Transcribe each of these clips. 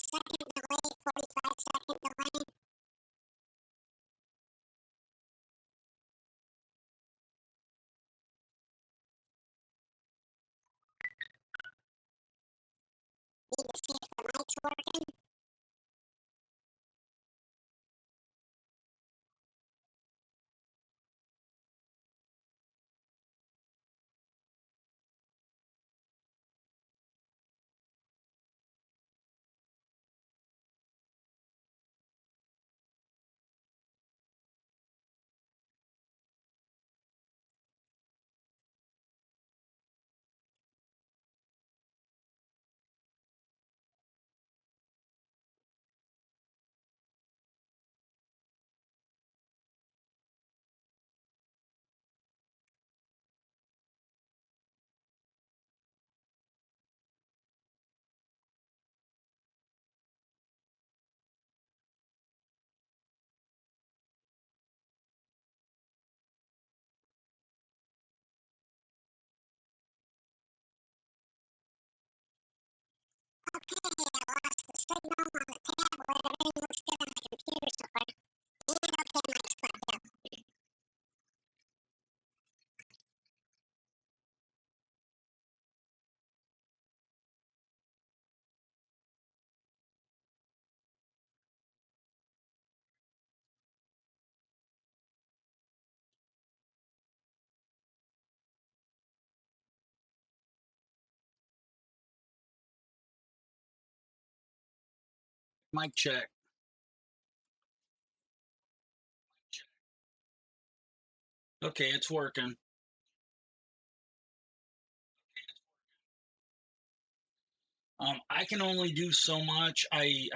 second delay, 45-second delay. Need to see if the mic's working. Okay, I lost the signal on the tablet. Everything looks good on the computer so far. And okay, mic's plugged up. Mic check. Okay, it's working. I can only do so much. I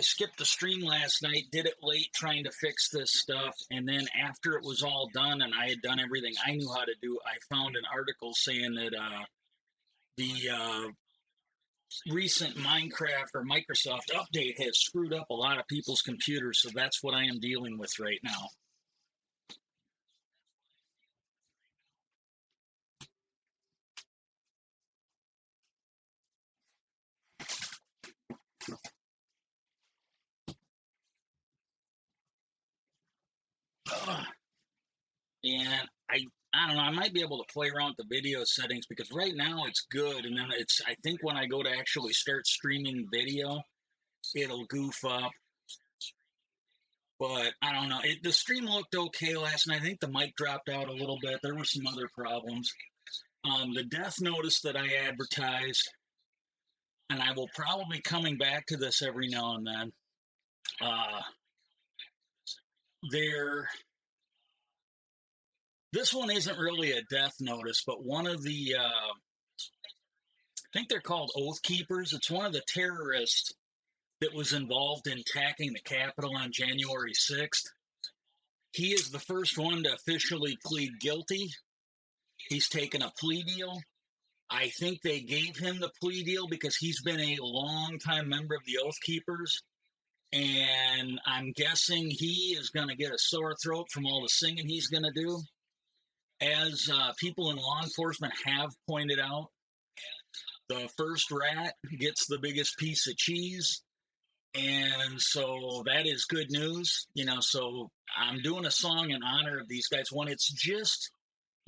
skipped the stream last night, did it late trying to fix this stuff, and then after it was all done and I had done everything I knew how to do, I found an article saying that the recent Minecraft or Microsoft update has screwed up a lot of people's computers, so that's what I am dealing with right now. And I don't know, I might be able to play around with the video settings because right now it's good, and then I think when I go to actually start streaming video, it'll goof up. But I don't know. The stream looked okay last night. I think the mic dropped out a little bit. There were some other problems. The death notice that I advertised, and I will probably coming back to this every now and then. There, this one isn't really a death notice, but one of the, I think they're called Oath Keepers. It's one of the terrorists that was involved in attacking the Capitol on January 6th. He is the first one to officially plead guilty. He's taken a plea deal. I think they gave him the plea deal because he's been a long-time member of the Oath Keepers, and I'm guessing he is going to get a sore throat from all the singing he's going to do. As people in law enforcement have pointed out, the first rat gets the biggest piece of cheese, and so that is good news. So I'm doing a song in honor of these guys. When it's just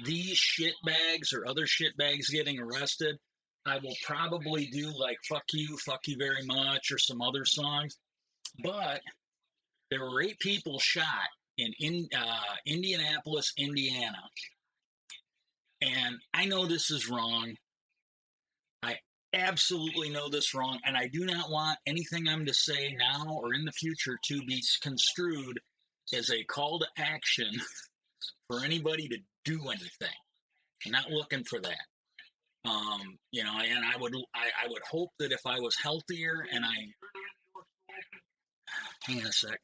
these shitbags or other shitbags getting arrested, I will probably do like fuck you very much, or some other songs. But there were 8 people shot in Indianapolis, Indiana. And I know this is wrong. I absolutely know this wrong. And I do not want anything I'm to say now or in the future to be construed as a call to action for anybody to do anything. I'm not looking for that. And I would hope that if I was healthier and hang on a sec.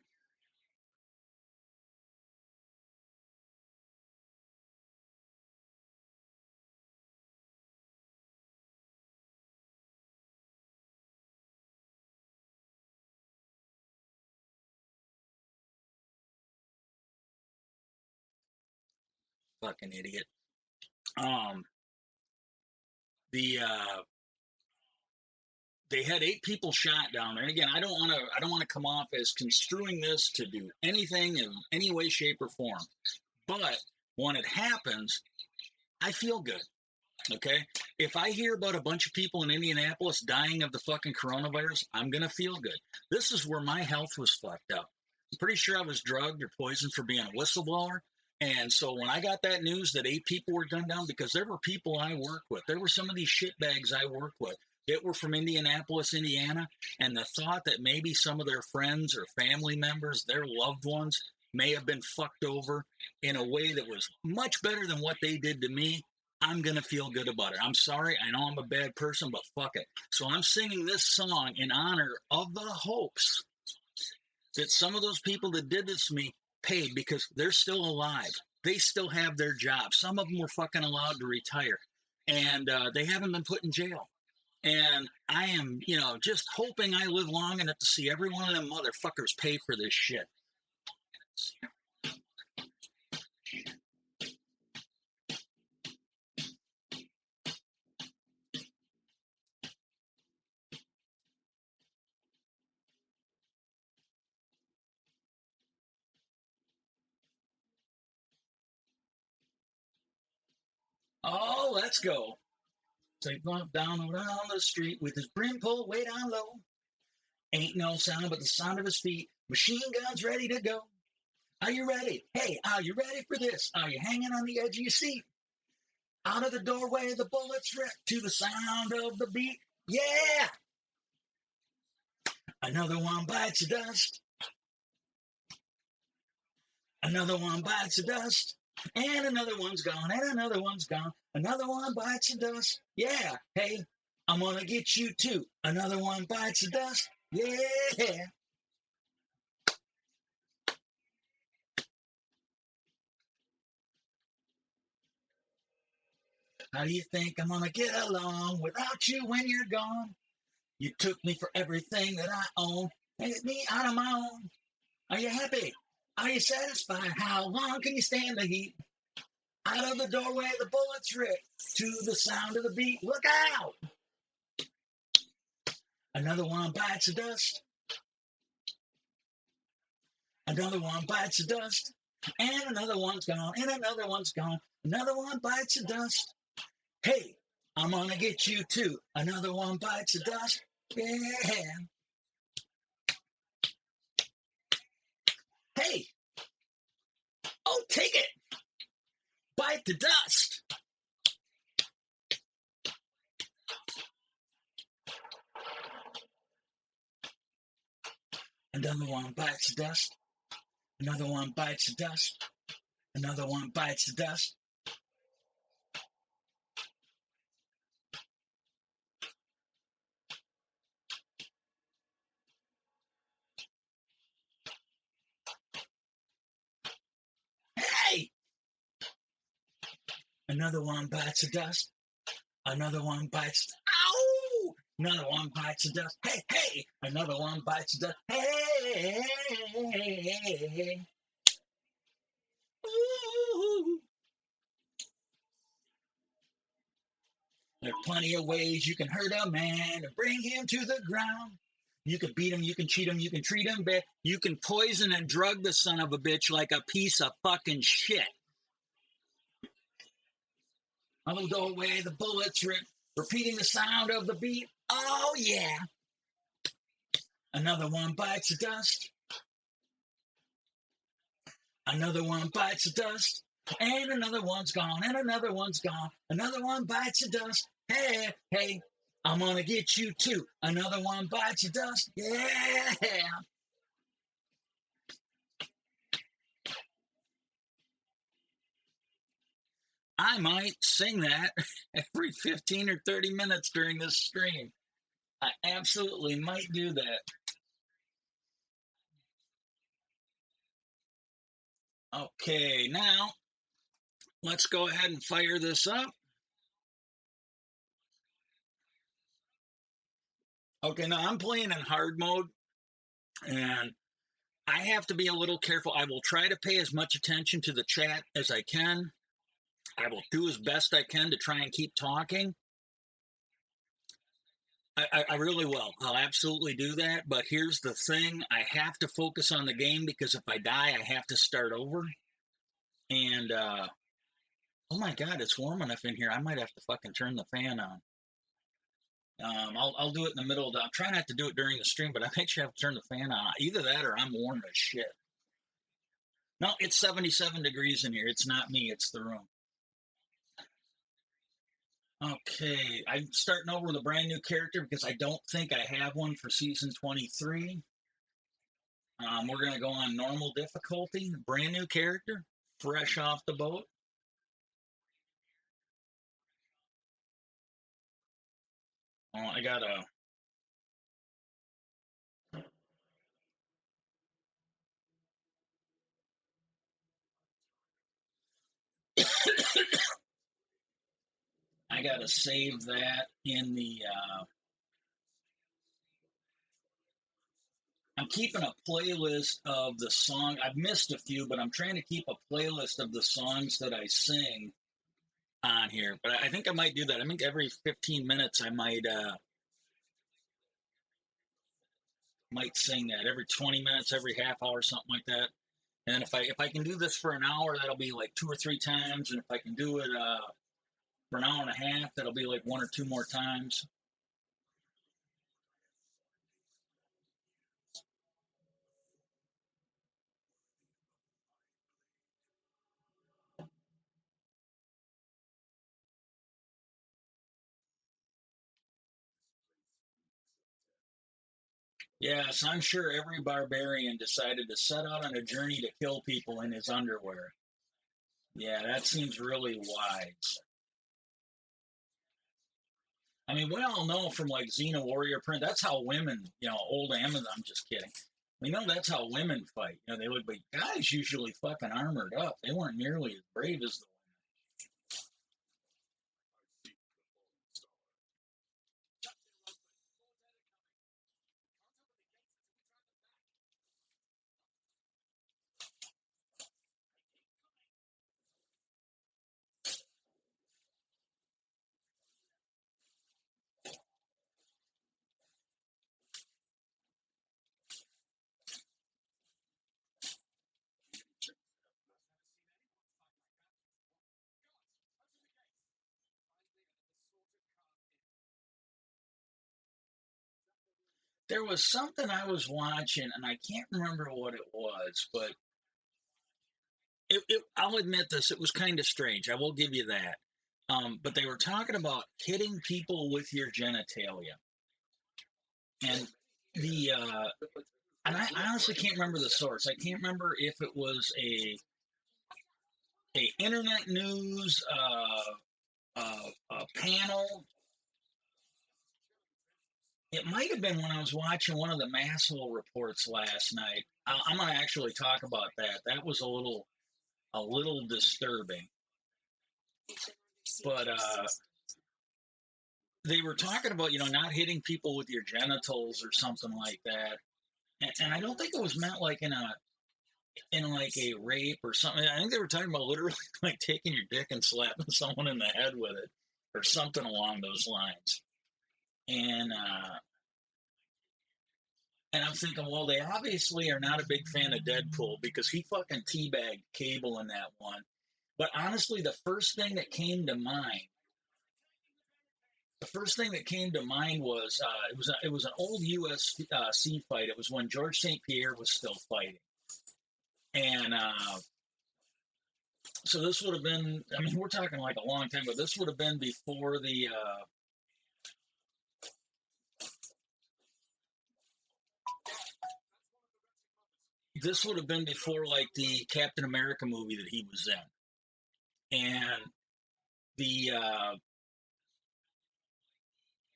Fucking idiot. The they had 8 people shot down there. And again, I don't want to come off as construing this to do anything in any way, shape, or form. But when it happens, I feel good. Okay? If I hear about a bunch of people in Indianapolis dying of the fucking coronavirus, I'm going to feel good. This is where my health was fucked up. I'm pretty sure I was drugged or poisoned for being a whistleblower. And so when I got that news that 8 people were gunned down, because there were people I worked with, there were some of these shitbags I worked with that were from Indianapolis, Indiana, and the thought that maybe some of their friends or family members, their loved ones, may have been fucked over in a way that was much better than what they did to me, I'm going to feel good about it. I'm sorry. I know I'm a bad person, but fuck it. So I'm singing this song in honor of the hopes that some of those people that did this to me paid, because they're still alive. They still have their jobs. Some of them were fucking allowed to retire, and they haven't been put in jail. And I am, just hoping I live long enough to see every one of them motherfuckers pay for this shit. Oh, let's go. Take bump down around the street with his brim pulled way down low. Ain't no sound but the sound of his feet. Machine guns ready to go. Are you ready? Hey, are you ready for this? Are you hanging on the edge of your seat? Out of the doorway, the bullets rip to the sound of the beat. Yeah! Another one bites the dust. Another one bites the dust. And another one's gone, and another one's gone. Another one bites the dust. Yeah, hey, I'm gonna get you too. Another one bites the dust. Yeah. How do you think I'm gonna get along without you when you're gone? You took me for everything that I own, made me out of my own. Are you happy? Are you satisfied? How long can you stand the heat? Out of the doorway, the bullets rip to the sound of the beat. Look out! Another one bites the dust. Another one bites the dust. And another one's gone. And another one's gone. Another one bites the dust. Hey, I'm gonna get you too. Another one bites the dust. Yeah. Hey. Oh, take it. Bite the dust. Another one bites the dust. Another one bites the dust. Another one bites the dust. Hey! Another one bites the dust. Another one bites. Ow! Another one bites the dust. Hey, hey! Another one bites the dust. Hey! Ooh. There are plenty of ways you can hurt a man and bring him to the ground. You can beat him, you can cheat him, you can treat him bad. You can poison and drug the son of a bitch like a piece of fucking shit. I'm gonna go away, the bullets rip, repeating the sound of the beat. Oh yeah. Another one bites the dust. Another one bites the dust. And another one's gone. And another one's gone. Another one bites the dust. Hey, hey, I'm gonna get you too. Another one bites the dust. Yeah. I might sing that every 15 or 30 minutes during this stream. I absolutely might do that. Okay, now let's go ahead and fire this up. Okay, now I'm playing in hard mode, and I have to be a little careful. I will try to pay as much attention to the chat as I can. I will do as best I can to try and keep talking. I really will. I'll absolutely do that. But here's the thing: I have to focus on the game because if I die, I have to start over. And oh my god, it's warm enough in here. I might have to fucking turn the fan on. I'll do it in the middle of the. I'm trying not to do it during the stream, but I actually have to turn the fan on. Either that or I'm warm as shit. No, it's 77 degrees in here. It's not me. It's the room. Okay, I'm starting over with a brand new character because I don't think I have one for season 23. We're going to go on normal difficulty. Brand new character, fresh off the boat. Oh, I got a. I got to save that in the. I'm keeping a playlist of the song. I've missed a few, but I'm trying to keep a playlist of the songs that I sing on here. But I think I might do that. I think every 15 minutes I might sing that. Every 20 minutes, every half hour, something like that. And if I can do this for an hour, that'll be like 2 or 3 times. And if I can do it for an hour and a half, that'll be like 1 or 2 more times. Yes, I'm sure every barbarian decided to set out on a journey to kill people in his underwear. Yeah, that seems really wise. I mean, we all know from like Xena Warrior Print, that's how women, old Amazon, I'm just kidding. We know that's how women fight. They look like guys usually fucking armored up. They weren't nearly as brave as the. There was something I was watching, and I can't remember what it was, but I'll admit this, it was kind of strange. I will give you that. But they were talking about hitting people with your genitalia. And the and I honestly can't remember the source. I can't remember if it was a internet news panel. It might have been when I was watching one of the Maslow reports last night. I'm going to actually talk about that. That was a little disturbing. But they were talking about not hitting people with your genitals or something like that, and I don't think it was meant like in like a rape or something. I think they were talking about literally like taking your dick and slapping someone in the head with it or something along those lines. And I'm thinking, well, they obviously are not a big fan of Deadpool because he fucking teabagged Cable in that one. But honestly, the first thing that came to mind was it was an old UFC fight. It was when George St. Pierre was still fighting, and so this would have been. I mean, we're talking like a long time, but this would have been before the. This would have been before like the Captain America movie that he was in, and the.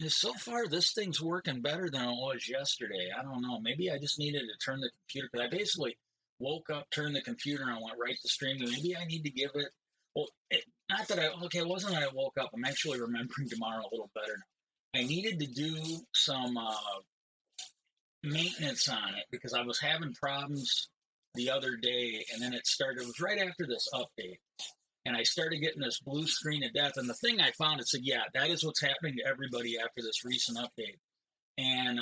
So far, this thing's working better than it was yesterday. I don't know. Maybe I just needed to turn the computer because I basically woke up, turned the computer on, went right to streaming. Maybe I need to give it. Well, not that it wasn't that I woke up. I'm actually remembering tomorrow a little better now. I needed to do some maintenance on it because I was having problems the other day, and then it was right after this update and I started getting this blue screen of death. And the thing I found, it said, yeah, that is what's happening to everybody after this recent update. And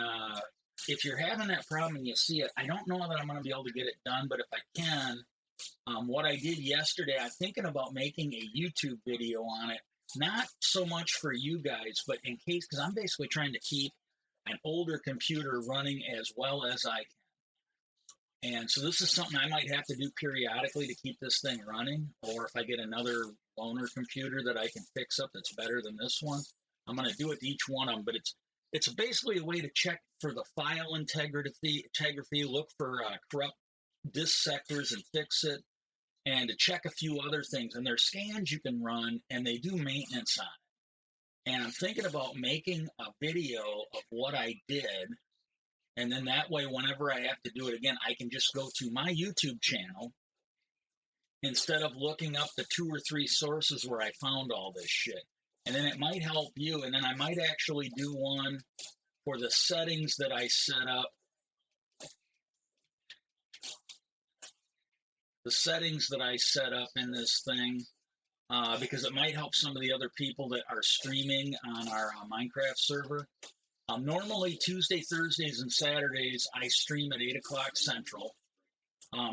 if you're having that problem and you see it, I don't know that I'm going to be able to get it done, but if I can, what I did yesterday, I'm thinking about making a YouTube video on it, not so much for you guys, but in case, because I'm basically trying to keep an older computer running as well as I can. And so this is something I might have to do periodically to keep this thing running, or if I get another loaner computer that I can fix up that's better than this one, I'm going to do it to each one of them. But it's basically a way to check for the file integrity, look for corrupt disk sectors and fix it, and to check a few other things. And there's scans you can run, and they do maintenance on it. And I'm thinking about making a video of what I did, and then that way, whenever I have to do it again, I can just go to my YouTube channel instead of looking up the 2 or 3 sources where I found all this shit. And then it might help you, and then I might actually do one for the settings that I set up. The settings that I set up in this thing, because it might help some of the other people that are streaming on our Minecraft server. Normally, Tuesday, Thursdays, and Saturdays, I stream at 8 o'clock Central.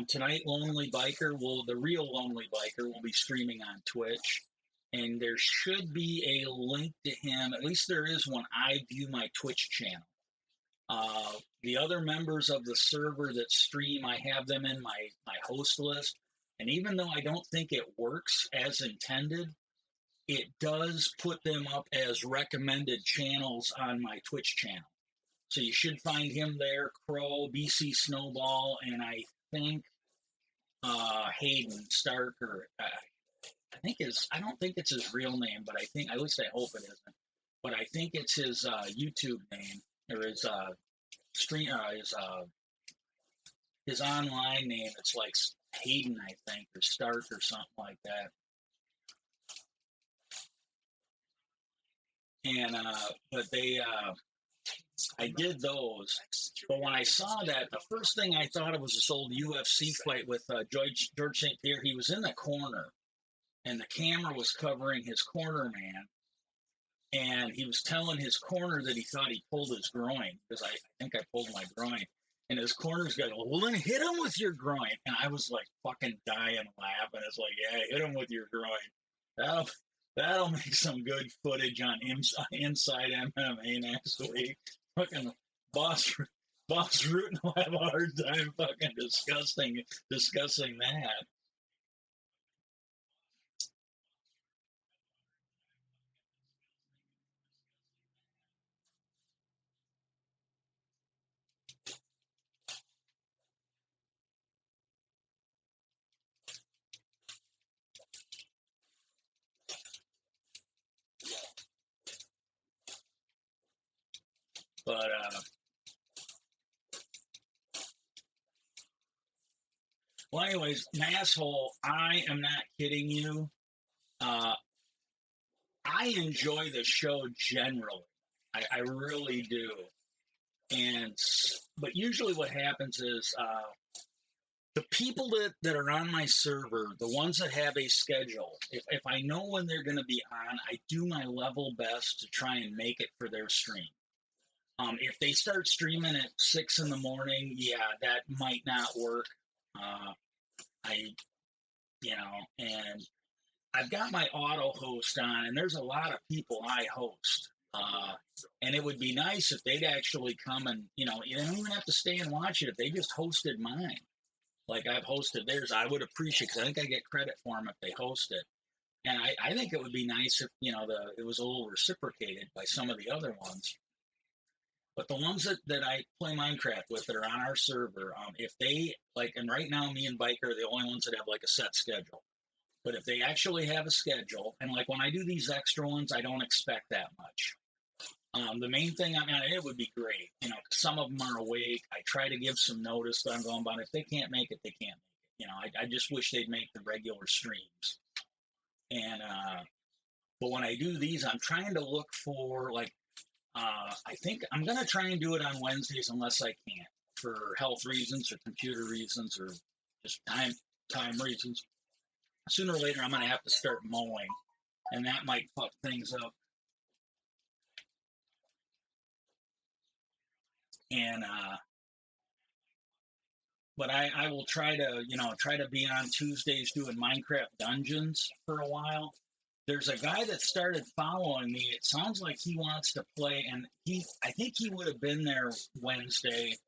Tonight, the real Lonely Biker will be streaming on Twitch. And there should be a link to him, at least there is one, I View My Twitch channel. The other members of the server that stream, I have them in my host list. And even though I don't think it works as intended, it does put them up as recommended channels on my Twitch channel. So you should find him there, Crow, BC Snowball, and I think Hayden Stark, or I don't think it's his real name, but at least I hope it isn't. But I think it's his YouTube name, or his his online name. It's like Hayden, I think, or Stark, or something like that. And but I did those. But when I saw that, the first thing I thought of was this old UFC fight with George St. Pierre. He was in the corner, and the camera was covering his corner man. And he was telling his corner that he thought he pulled his groin, because I think I pulled my groin. And his corner's guy, well, then hit him with your groin. And I was like fucking dying laughing. It's like, yeah, hit him with your groin. That'll make some good footage on Inside MMA next week. Fucking boss Root will have a hard time fucking discussing that. But well, anyways, Masshole, I am not kidding you. I enjoy the show generally. I really do. But usually what happens is the people that are on my server, the ones that have a schedule, if I know when they're going to be on, I do my level best to try and make it for their stream. If they start streaming at 6 in the morning, yeah, that might not work. And I've got my auto host on, and there's a lot of people I host. And it would be nice if they'd actually come and, you don't even have to stay and watch it. If they just hosted mine, like I've hosted theirs, I would appreciate, because I think I get credit for them if they host it. And I think it would be nice if, it was a little reciprocated by some of the other ones. But the ones that I play Minecraft with that are on our server, if they, and right now me and Biker are the only ones that have like a set schedule. But if they actually have a schedule, and like when I do these extra ones, I don't expect that much. The main thing, it would be great. Some of them are awake. I try to give some notice that I'm going, but if they can't make it, they can't make it. I just wish they'd make the regular streams. And, but when I do these, I'm trying to look for, I think I'm going to try and do it on Wednesdays unless I can't, for health reasons or computer reasons or just time reasons. Sooner or later, I'm going to have to start mowing, and that might fuck things up. and but I will try to try to be on Tuesdays doing Minecraft Dungeons for a while. There's a guy that started following me. It sounds like he wants to play, and I think he would have been there Wednesday,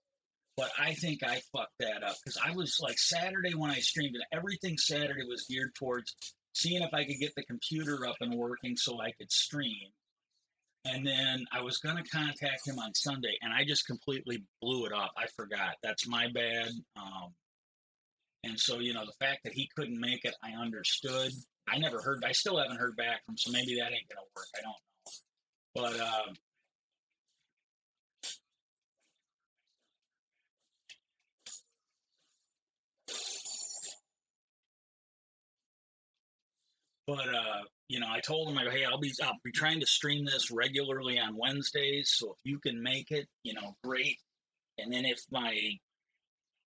but I think I fucked that up because I was like Saturday when I streamed, and everything Saturday was geared towards seeing if I could get the computer up and working so I could stream. And then I was going to contact him on Sunday, and I just completely blew it off. I forgot. That's my bad. And so, the fact that he couldn't make it, I understood. I still haven't heard back from him, so maybe that ain't going to work. I don't know. I told him, hey, I'll be trying to stream this regularly on Wednesdays. So if you can make it, great. And then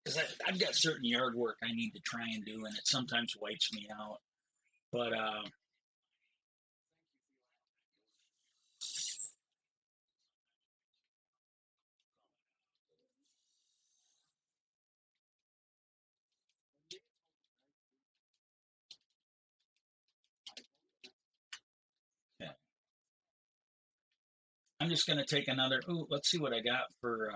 because I've got certain yard work I need to try and do, and it sometimes wipes me out. But yeah, I'm just gonna take another. Ooh, let's see what I got for.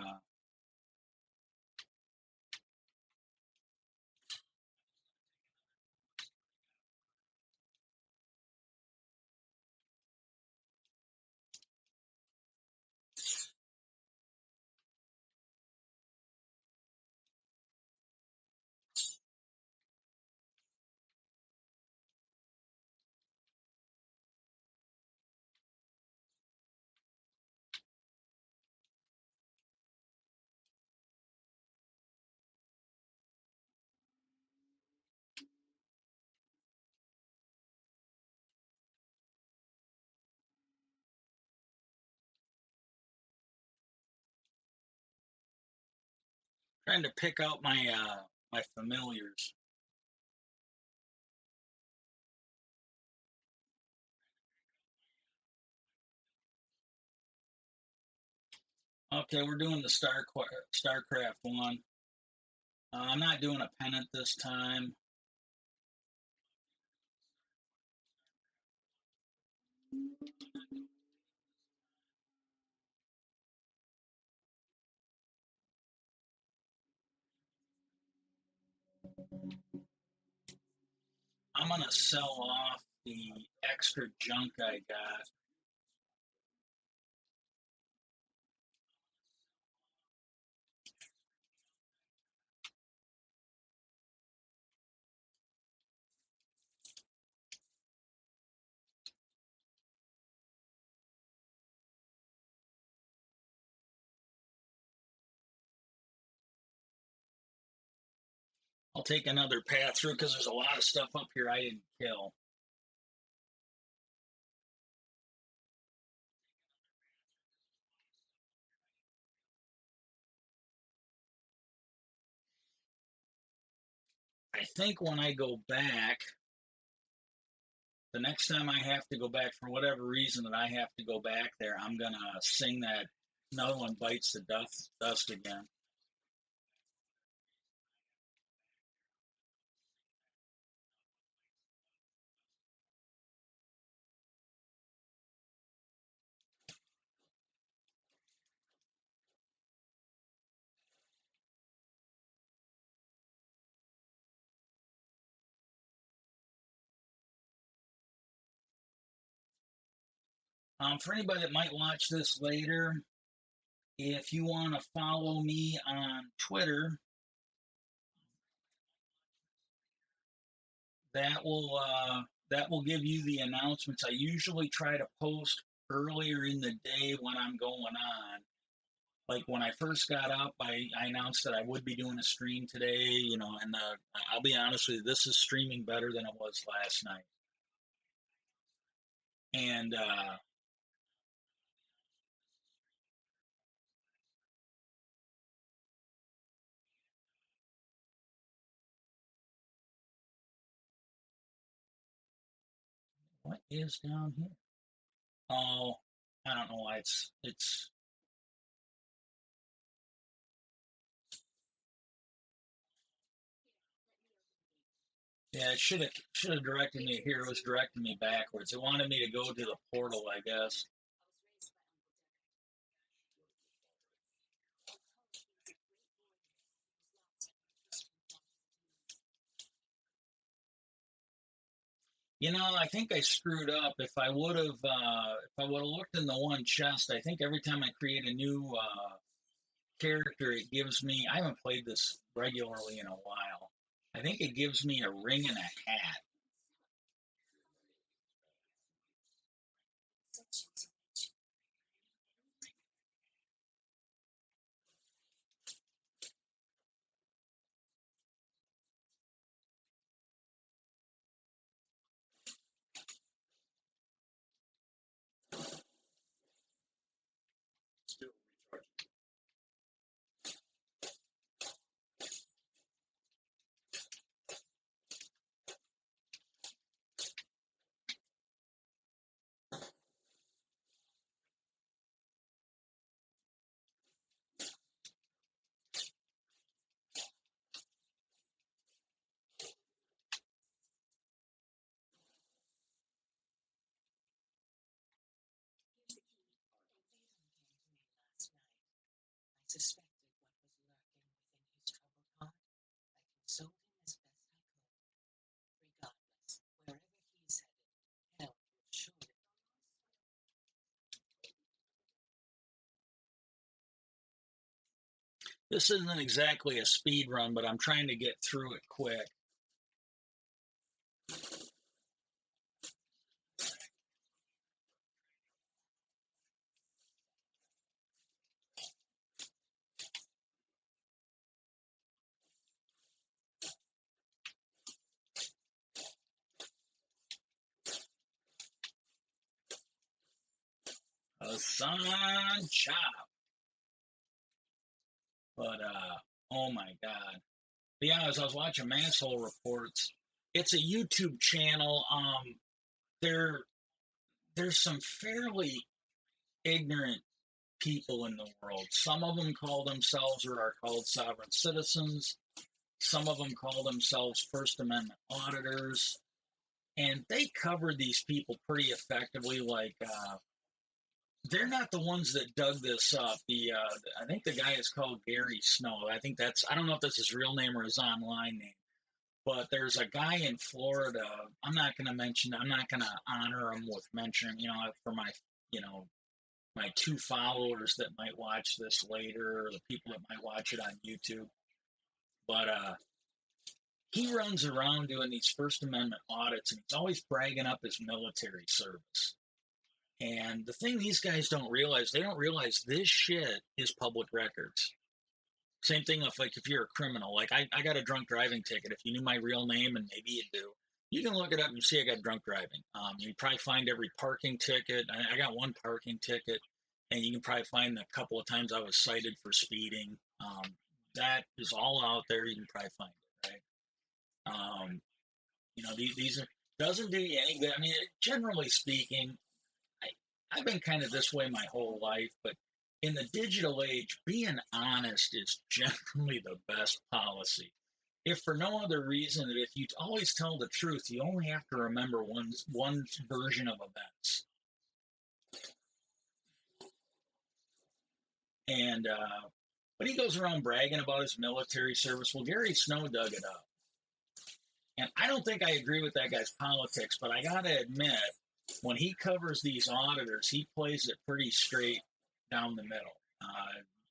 Trying to pick out my familiars. Okay, we're doing the Starcraft one. I'm not doing a pennant this time. I'm gonna sell off the extra junk I got. I'll take another path through because there's a lot of stuff up here I didn't kill. I think when I go back, the next time I have to go back for whatever reason that I have to go back there, I'm gonna sing that another one bites the dust again. For anybody that might watch this later, if you want to follow me on Twitter, that will uh, that will give you the announcements. I usually try to post earlier in the day when I'm going on. Like when I first got up, I announced that I would be doing a stream today, and I'll be honest with you, this is streaming better than it was last night. And what is down here? Oh, I don't know why it's Yeah, it should have directed me here. It was directing me backwards. It wanted me to go to the portal, I guess. You know, I think I screwed up. If I would have looked in the one chest, I think every time I create a new character, it gives me. I haven't played this regularly in a while. I think it gives me a ring and a hat. This isn't exactly a speed run, but I'm trying to get through it quick. A sun chop. But oh my god. But yeah, as I was watching Manshole Reports, it's a YouTube channel. There there's some fairly ignorant people in the world. Some of them call themselves or are called sovereign citizens. Some of them call themselves First Amendment auditors, and they cover these people pretty effectively. Like they're not the ones that dug this up. I think the guy is called Gary Snow. I don't know if that's his real name or his online name. But there's a guy in Florida. I'm not going to honor him with mentioning, for you know, my two followers that might watch this later, or the people that might watch it on YouTube. But he runs around doing these First Amendment audits, and he's always bragging up his military service. And the thing these guys don't realize, they don't realize this shit is public records. Same thing if you're a criminal. Like I got a drunk driving ticket. If you knew my real name, and maybe you do, you can look it up and see I got drunk driving. You can probably find every parking ticket. I got one parking ticket, and you can probably find a couple of times I was cited for speeding. That is all out there. You can probably find it, right? These are doesn't do you any good. I mean, generally speaking, I, I've been kind of this way my whole life, but in the digital age, being honest is generally the best policy. If for no other reason that if you always tell the truth, you only have to remember one version of events. And but he goes around bragging about his military service. Well, Gary Snow dug it up, and I don't think I agree with that guy's politics. But I gotta admit, when he covers these auditors, he plays it pretty straight down the middle.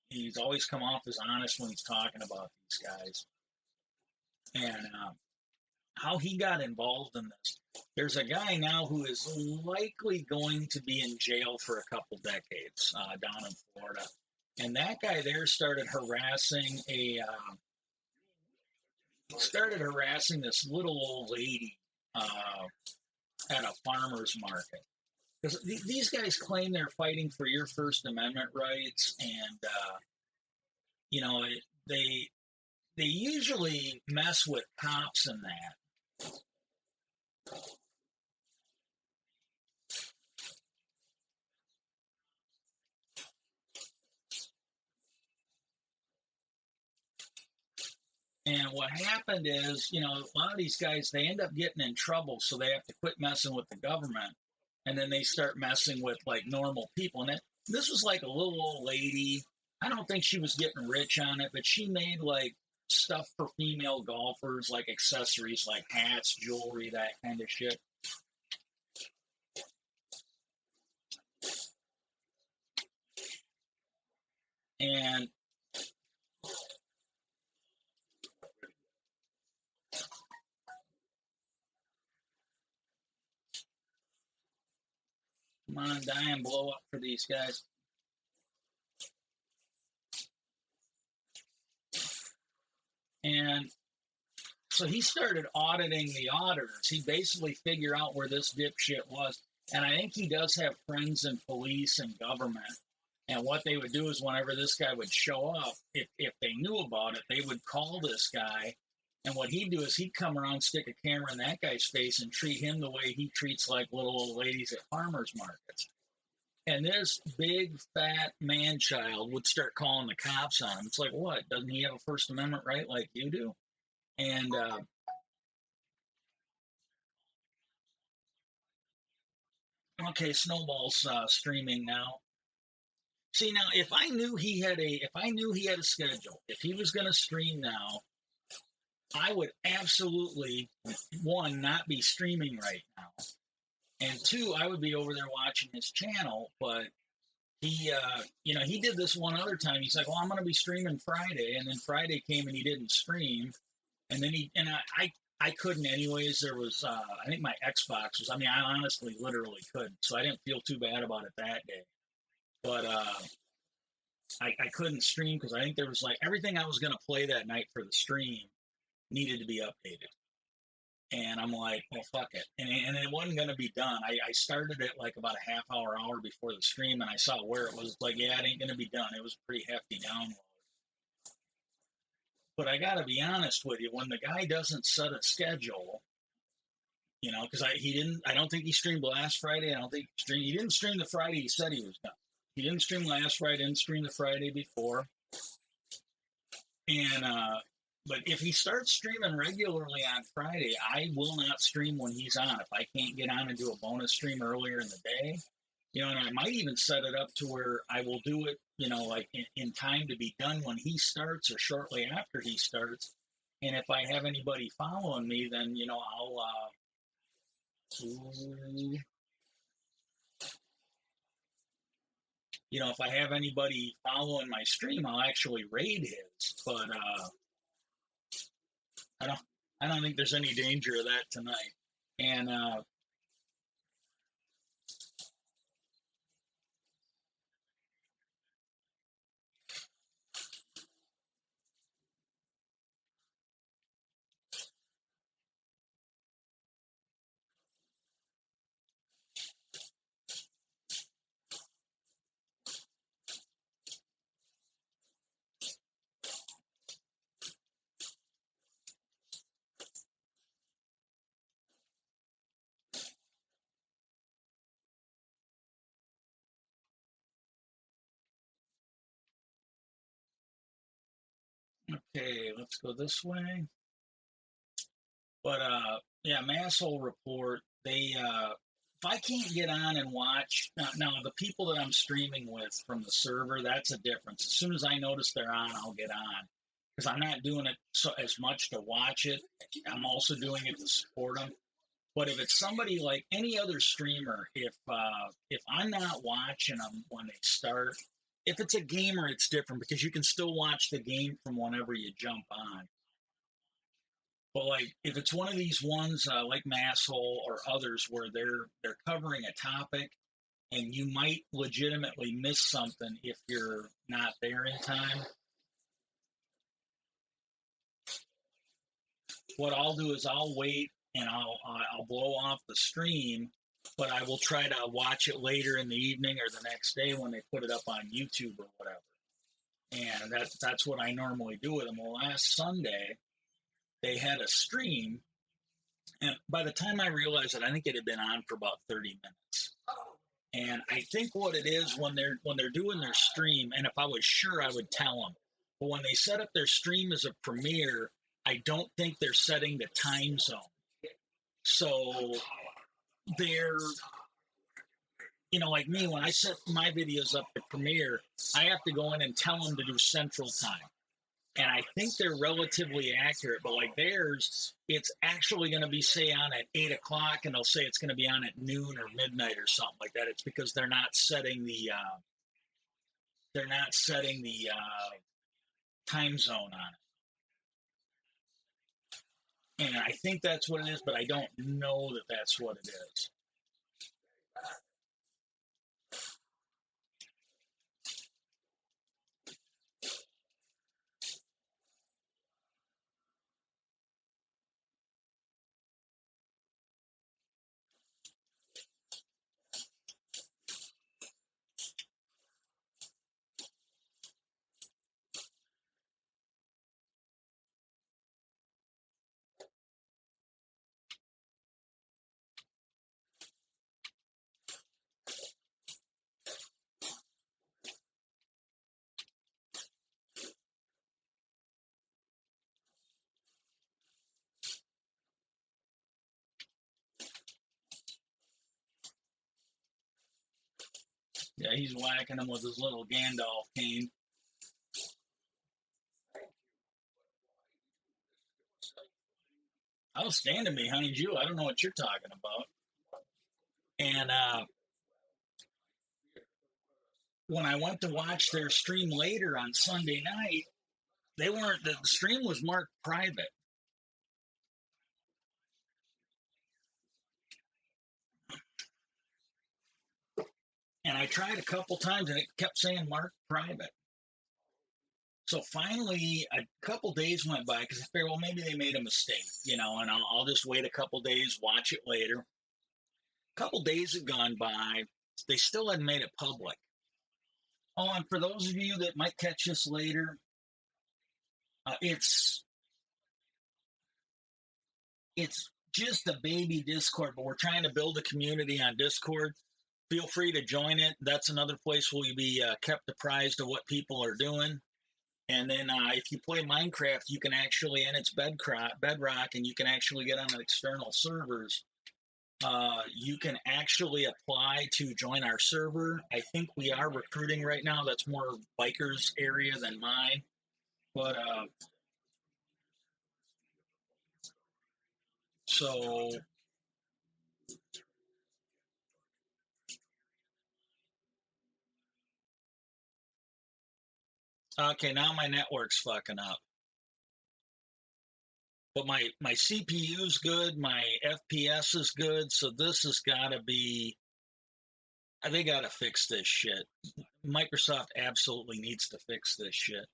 He's always come off as honest when he's talking about these guys. And how he got involved in this. There's a guy now who is likely going to be in jail for a couple decades down in Florida. And that guy there started harassing this little old lady at a farmer's market. Because these guys claim they're fighting for your First Amendment rights, and you know they they usually mess with cops and that. And And what happened is, you know, a lot of these guys, they end up getting in trouble, so they have to quit messing with the government. And then they start messing with like normal people. And this was like a little old lady. I don't think she was getting rich on it, but she made like stuff for female golfers, like accessories, like hats, jewelry, that kind of shit. And come on, die and blow up for these guys. And so he started auditing the auditors. He basically figured out where this dipshit was. And I think he does have friends in police and government. And what they would do is whenever this guy would show up, if they knew about it, they would call this guy. And what he'd do is he'd come around, stick a camera in that guy's face, and treat him the way he treats like little old ladies at farmers markets. And this big fat man child would start calling the cops on him. It's like, what? Doesn't he have a First Amendment right like you do? And okay, Snowball's streaming now. See now, if I knew he had a schedule, if he was going to stream now, I would absolutely one not be streaming right now, and two, I would be over there watching his channel. But he, you know, he did this one other time. He's like, "Well, I'm going to be streaming Friday," and then Friday came and he didn't stream, and then I couldn't anyways. There was I think my Xbox was. I mean, I honestly, literally couldn't, so I didn't feel too bad about it that day. But I couldn't stream because I think there was like everything I was going to play that night for the stream needed to be updated. And I'm like, well, fuck it. And it wasn't going to be done. I started it like about a half hour before the stream, and I saw where it was like, yeah, it ain't going to be done. It was a pretty hefty download. But I got to be honest with you, when the guy doesn't set a schedule, you know, because I don't think he streamed last Friday. I don't think he didn't stream the Friday he said he was done. He didn't stream last Friday, didn't stream the Friday before. And but if he starts streaming regularly on Friday, I will not stream when he's on. If I can't get on and do a bonus stream earlier in the day, you know, and I might even set it up to where I will do it, you know, like in time to be done when he starts or shortly after he starts. And if I have anybody following me, then you know I'll you know, if I have anybody following my stream, I'll actually raid his. But I don't I don't think there's any danger of that tonight. And okay, let's go this way. But yeah, Masshole Report. They if I can't get on and watch now, the people that I'm streaming with from the server, that's a difference. As soon as I notice they're on, I'll get on because I'm not doing it as much to watch it. I'm also doing it to support them. But if it's somebody like any other streamer, if I'm not watching them when they start, if it's a gamer, it's different because you can still watch the game from whenever you jump on. But like if it's one of these ones like Masshole or others where they're covering a topic and you might legitimately miss something if you're not there in time, what I'll do is I'll wait and I'll blow off the stream, but I will try to watch it later in the evening or the next day when they put it up on YouTube or whatever. And that's what I normally do with them. Well, last Sunday they had a stream, and by the time I realized it, I think it had been on for about 30 minutes. And I think what it is when they're doing their stream, and if I was sure, I would tell them. But when they set up their stream as a premiere, I don't think they're setting the time zone. So they're, like me, when I set my videos up to Premiere, I have to go in and tell them to do Central Time. And I think they're relatively accurate, but like theirs, it's actually going to be, say, on at 8 o'clock, and they'll say it's going to be on at noon or midnight or something like that. It's because they're not setting the time zone on it. And I think that's what it is, but I don't know that that's what it is. Yeah, he's whacking him with his little Gandalf cane. Outstanding behind you. I don't know what you're talking about. And when I went to watch their stream later on Sunday night, they weren't. The stream was marked private. And I tried a couple times, and it kept saying marked private. So finally, a couple days went by because I figured, well, maybe they made a mistake, and I'll just wait a couple days, watch it later. A couple days had gone by. They still hadn't made it public. Oh, and for those of you that might catch this later, it's just a baby Discord, but we're trying to build a community on Discord. Feel free to join it. That's another place where you'll be kept apprised of what people are doing. And then if you play Minecraft, you can actually, and it's Bedrock, and you can actually get on external servers. You can actually apply to join our server. I think we are recruiting right now. That's more bikers area than mine. But so okay, now my network's fucking up. But my CPU is good, my FPS is good, so this has got to be. They got to fix this shit. Microsoft absolutely needs to fix this shit.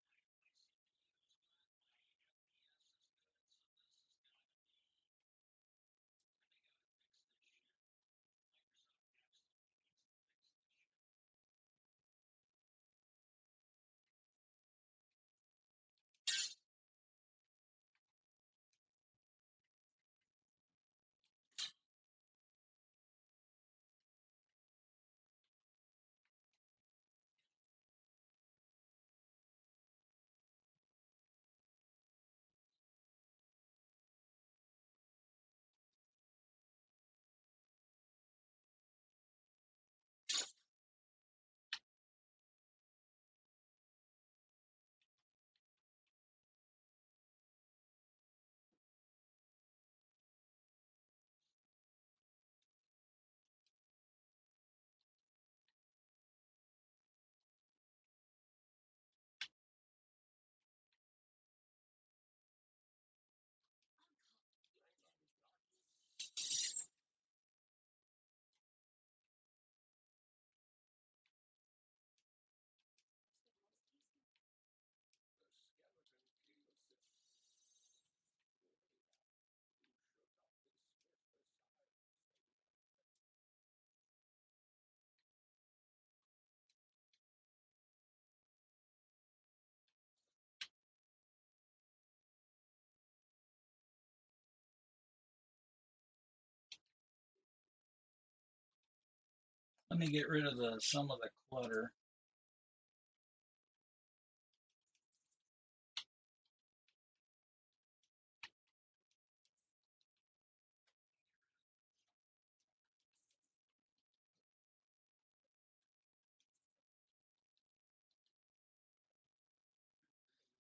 Let me get rid of some of the clutter.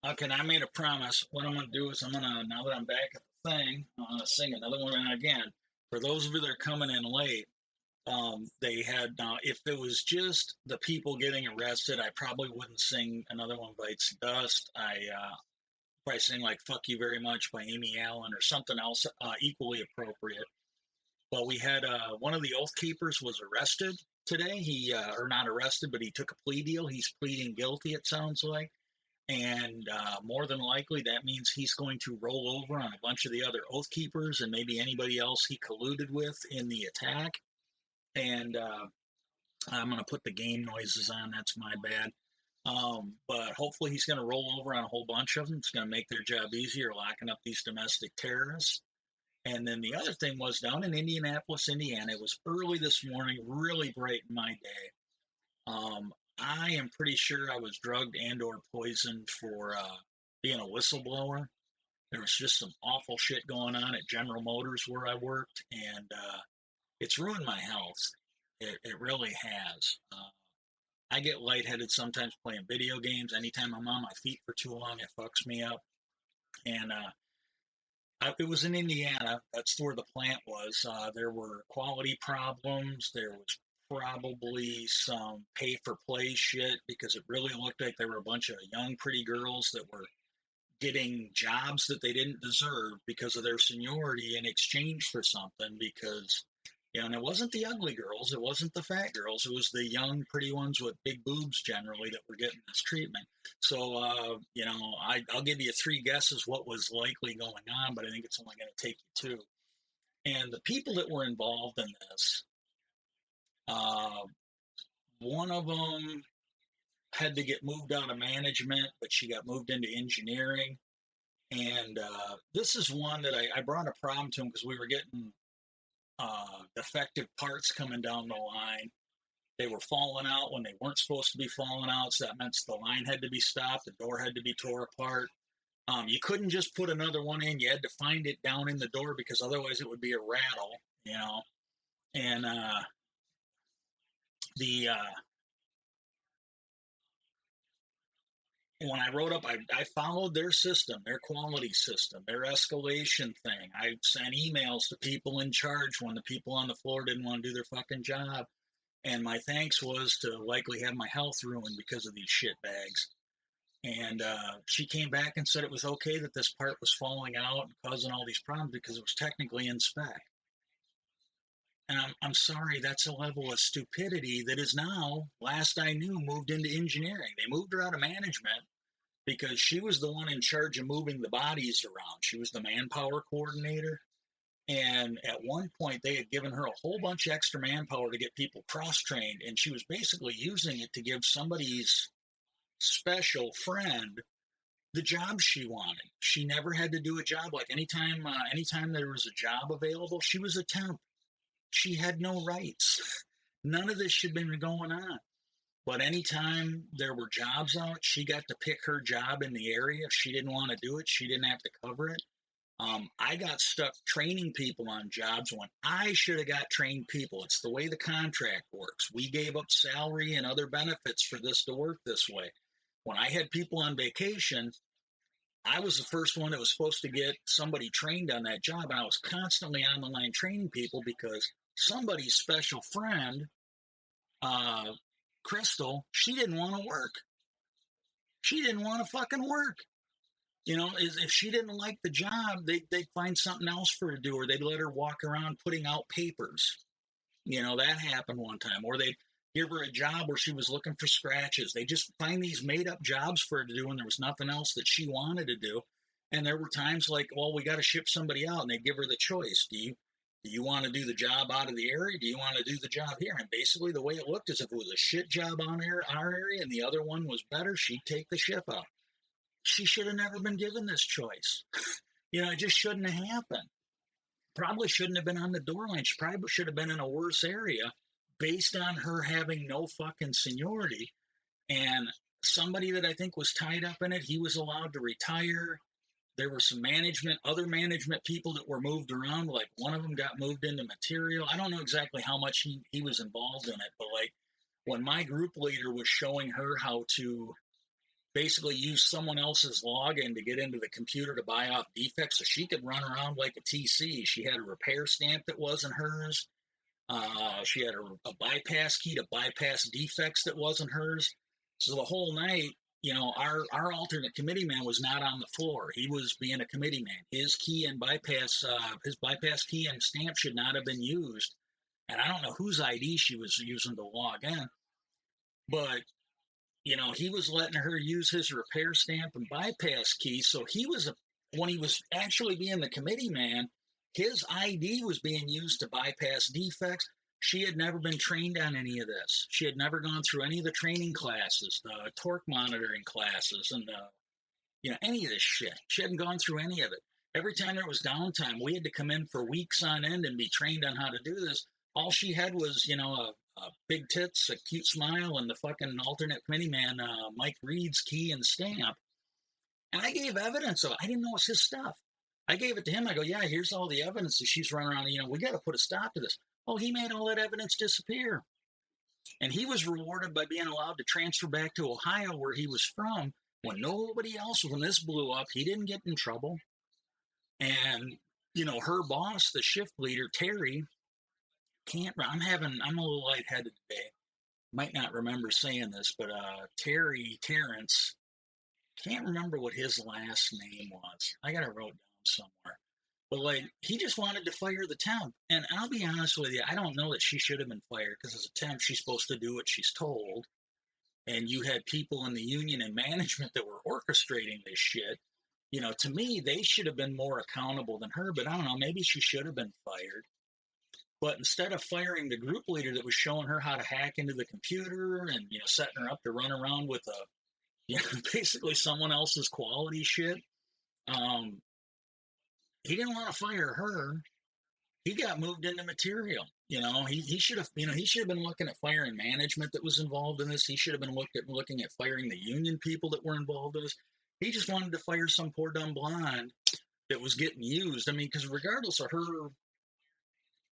Okay, I made a promise. What I'm going to do is now that I'm back at the thing, I'm going to sing another one. And again, for those of you that are coming in late, they had, if it was just the people getting arrested, I probably wouldn't sing Another One Bites Dust. Probably sing like Fuck You Very Much by Amy Allen or something else equally appropriate. But we had one of the Oath Keepers was arrested today. Or not arrested, but he took a plea deal. He's pleading guilty, it sounds like. And more than likely, that means he's going to roll over on a bunch of the other Oath Keepers and maybe anybody else he colluded with in the attack. And I'm going to put the game noises on. That's my bad. But hopefully, he's going to roll over on a whole bunch of them. It's going to make their job easier, locking up these domestic terrorists. And then the other thing was down in Indianapolis, Indiana. It was early this morning, really bright in my day. I am pretty sure I was drugged and/or poisoned for being a whistleblower. There was just some awful shit going on at General Motors where I worked, and it's ruined my health. It really has. I get lightheaded sometimes playing video games. Anytime I'm on my feet for too long, it fucks me up. And it was in Indiana. That's where the plant was. There were quality problems. There was probably some pay for play shit because it really looked like there were a bunch of young, pretty girls that were getting jobs that they didn't deserve because of their seniority in exchange for something. Because, and it wasn't the ugly girls, it wasn't the fat girls, it was the young, pretty ones with big boobs generally that were getting this treatment. So, I'll give you three guesses what was likely going on, but I think it's only going to take you two. And the people that were involved in this, one of them had to get moved out of management, but she got moved into engineering. And this is one that I brought a problem to him because we were getting defective parts coming down the line. They were falling out when they weren't supposed to be falling out, so that meant the line had to be stopped, the door had to be tore apart. You couldn't just put another one in; you had to find it down in the door because otherwise it would be a rattle, And the when I wrote up, I followed their system, their quality system, their escalation thing. I sent emails to people in charge when the people on the floor didn't want to do their fucking job. And my thanks was to likely have my health ruined because of these shit bags. And she came back and said it was okay that this part was falling out and causing all these problems because it was technically in spec. And I'm sorry, that's a level of stupidity that is now, last I knew, moved into engineering. They moved her out of management because she was the one in charge of moving the bodies around. She was the manpower coordinator. And at one point, they had given her a whole bunch of extra manpower to get people cross trained. And she was basically using it to give somebody's special friend the job she wanted. She never had to do a job. Like anytime there was a job available, she was a temp. She had no rights. None of this should have been going on. But anytime there were jobs out, she got to pick her job in the area. If she didn't want to do it, she didn't have to cover it. I got stuck training people on jobs when I should have got trained people. It's the way the contract works. We gave up salary and other benefits for this to work this way. When I had people on vacation, I was the first one that was supposed to get somebody trained on that job. And I was constantly on the line training people because somebody's special friend, Crystal, she didn't want to work. She didn't want to fucking work. If she didn't like the job, they'd find something else for her to do, or they'd let her walk around putting out papers. That happened one time. Or they'd give her a job where she was looking for scratches. They just find these made up jobs for her to do, and there was nothing else that she wanted to do. And there were times like, well, we got to ship somebody out, and they'd give her the choice. Do you want to do the job out of the area? Do you want to do the job here? And basically the way it looked is if it was a shit job on our area and the other one was better, she'd take the ship out. She should have never been given this choice. It just shouldn't have happened. Probably shouldn't have been on the door line. She probably should have been in a worse area based on her having no fucking seniority. And somebody that I think was tied up in it, he was allowed to retire. There were some other management people that were moved around. Like one of them got moved into material. I don't know exactly how much he was involved in it, but like when my group leader was showing her how to basically used someone else's login to get into the computer to buy off defects so she could run around like a TC. She had a repair stamp that wasn't hers. She had a bypass key to bypass defects that wasn't hers. So the whole night, our alternate committee man was not on the floor. He was being a committee man. His key and his bypass key and stamp should not have been used. And I don't know whose ID she was using to log in, but he was letting her use his repair stamp and bypass key. So when he was actually being the committee man, his ID was being used to bypass defects. She had never been trained on any of this. She had never gone through any of the training classes, the torque monitoring classes, and any of this shit. She hadn't gone through any of it. Every time there was downtime, we had to come in for weeks on end and be trained on how to do this. All she had was, big tits, a cute smile, and the fucking alternate committee man, Mike Reed's key and stamp. And I gave evidence of it. I didn't know it was his stuff. I gave it to him. I go, yeah, here's all the evidence that she's running around. We got to put a stop to this. Oh, he made all that evidence disappear. And he was rewarded by being allowed to transfer back to Ohio, where he was from, when nobody else, when this blew up, he didn't get in trouble. And, her boss, the shift leader, Terry, I'm a little lightheaded today. Might not remember saying this, but Terrence, can't remember what his last name was. I got it wrote down somewhere. But he just wanted to fire the temp. And I'll be honest with you, I don't know that she should have been fired, because as a temp, she's supposed to do what she's told. And you had people in the union and management that were orchestrating this shit. To me, they should have been more accountable than her, but I don't know, maybe she should have been fired. But instead of firing the group leader that was showing her how to hack into the computer and, setting her up to run around with basically someone else's quality shit, he didn't want to fire her. He got moved into material. He should have, he should have been looking at firing management that was involved in this. He should have been looking at firing the union people that were involved in this. He just wanted to fire some poor dumb blonde that was getting used. I mean, because regardless of her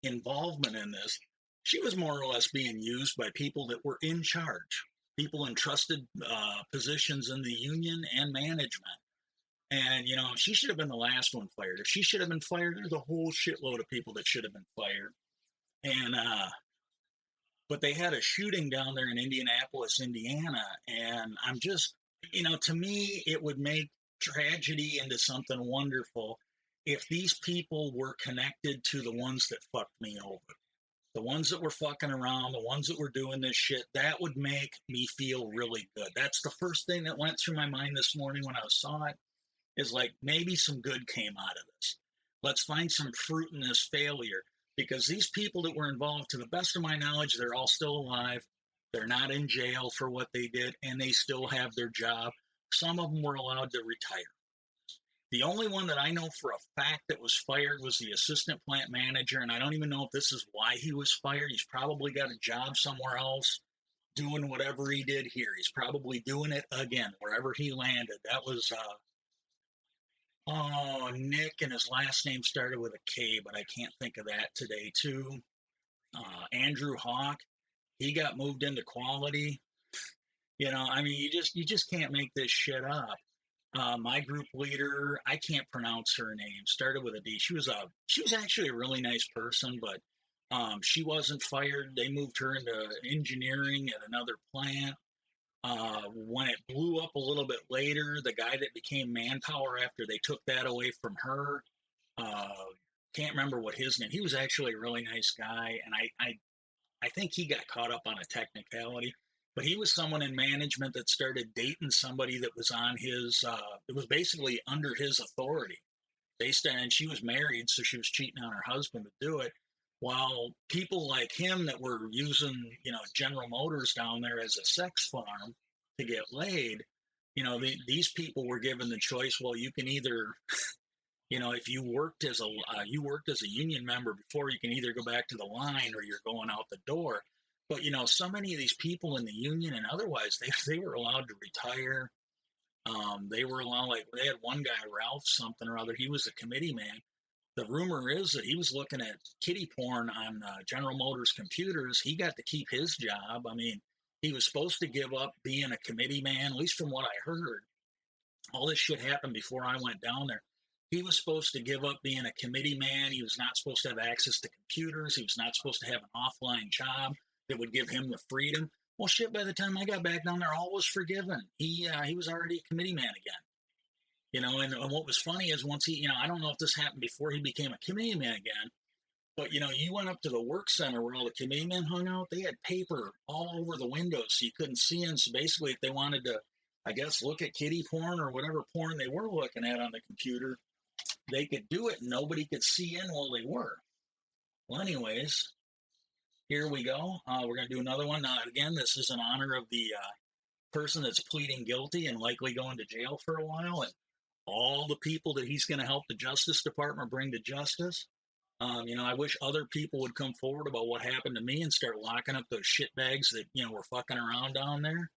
involvement in this, she was more or less being used by people that were in charge, people in trusted positions in the union and management. And, she should have been the last one fired. If she should have been fired, there's a whole shitload of people that should have been fired. And, but they had a shooting down there in Indianapolis, Indiana. And I'm just, to me, it would make tragedy into something wonderful if these people were connected to the ones that fucked me over. The ones that were fucking around, the ones that were doing this shit, that would make me feel really good. That's the first thing that went through my mind this morning when I saw it, is maybe some good came out of this. Let's find some fruit in this failure, because these people that were involved, to the best of my knowledge, they're all still alive. They're not in jail for what they did, and they still have their job. Some of them were allowed to retire. The only one that I know for a fact that was fired was the assistant plant manager, and I don't even know if this is why he was fired. He's probably got a job somewhere else doing whatever he did here. He's probably doing it again, wherever he landed. That was, Nick, and his last name started with a K, but I can't think of that today, too. Andrew Hawk, he got moved into quality. You just can't make this shit up. My group leader, I can't pronounce her name, started with a D. She was actually a really nice person, but she wasn't fired. They moved her into engineering at another plant. When it blew up a little bit later, the guy that became manpower after they took that away from her, can't remember what his name. He was actually a really nice guy, and I think he got caught up on a technicality. But he was someone in management that started dating somebody that was on his, it was basically under his authority. And she was married, so she was cheating on her husband to do it. While people like him that were using, General Motors down there as a sex farm to get laid, these people were given the choice. Well, you can either, if you worked as a union member before, you can either go back to the line or you're going out the door. But, so many of these people in the union and otherwise, they were allowed to retire. They were allowed, they had one guy, Ralph something or other, he was a committee man. The rumor is that he was looking at kiddie porn on General Motors computers. He got to keep his job. I mean, He was supposed to give up being a committee man, at least from what I heard. All this shit happened before I went down there. He was supposed to give up being a committee man. He was not supposed to have access to computers. He was not supposed to have an offline job that would give him the freedom. Well, shit, by the time I got back down there, all was forgiven. He was already a committee man again. And what was funny is once I don't know if this happened before he became a committee man again, but you went up to the work center where all the committee men hung out. They had paper all over the windows so you couldn't see in. So basically, if they wanted to, I guess, look at kiddie porn or whatever porn they were looking at on the computer, they could do it and nobody could see in while they were. Well, anyways, here we go. We're going to do another one. Again, this is in honor of the person that's pleading guilty and likely going to jail for a while, and all the people that he's going to help the Justice Department bring to justice. I wish other people would come forward about what happened to me and start locking up those shitbags that, were fucking around down there.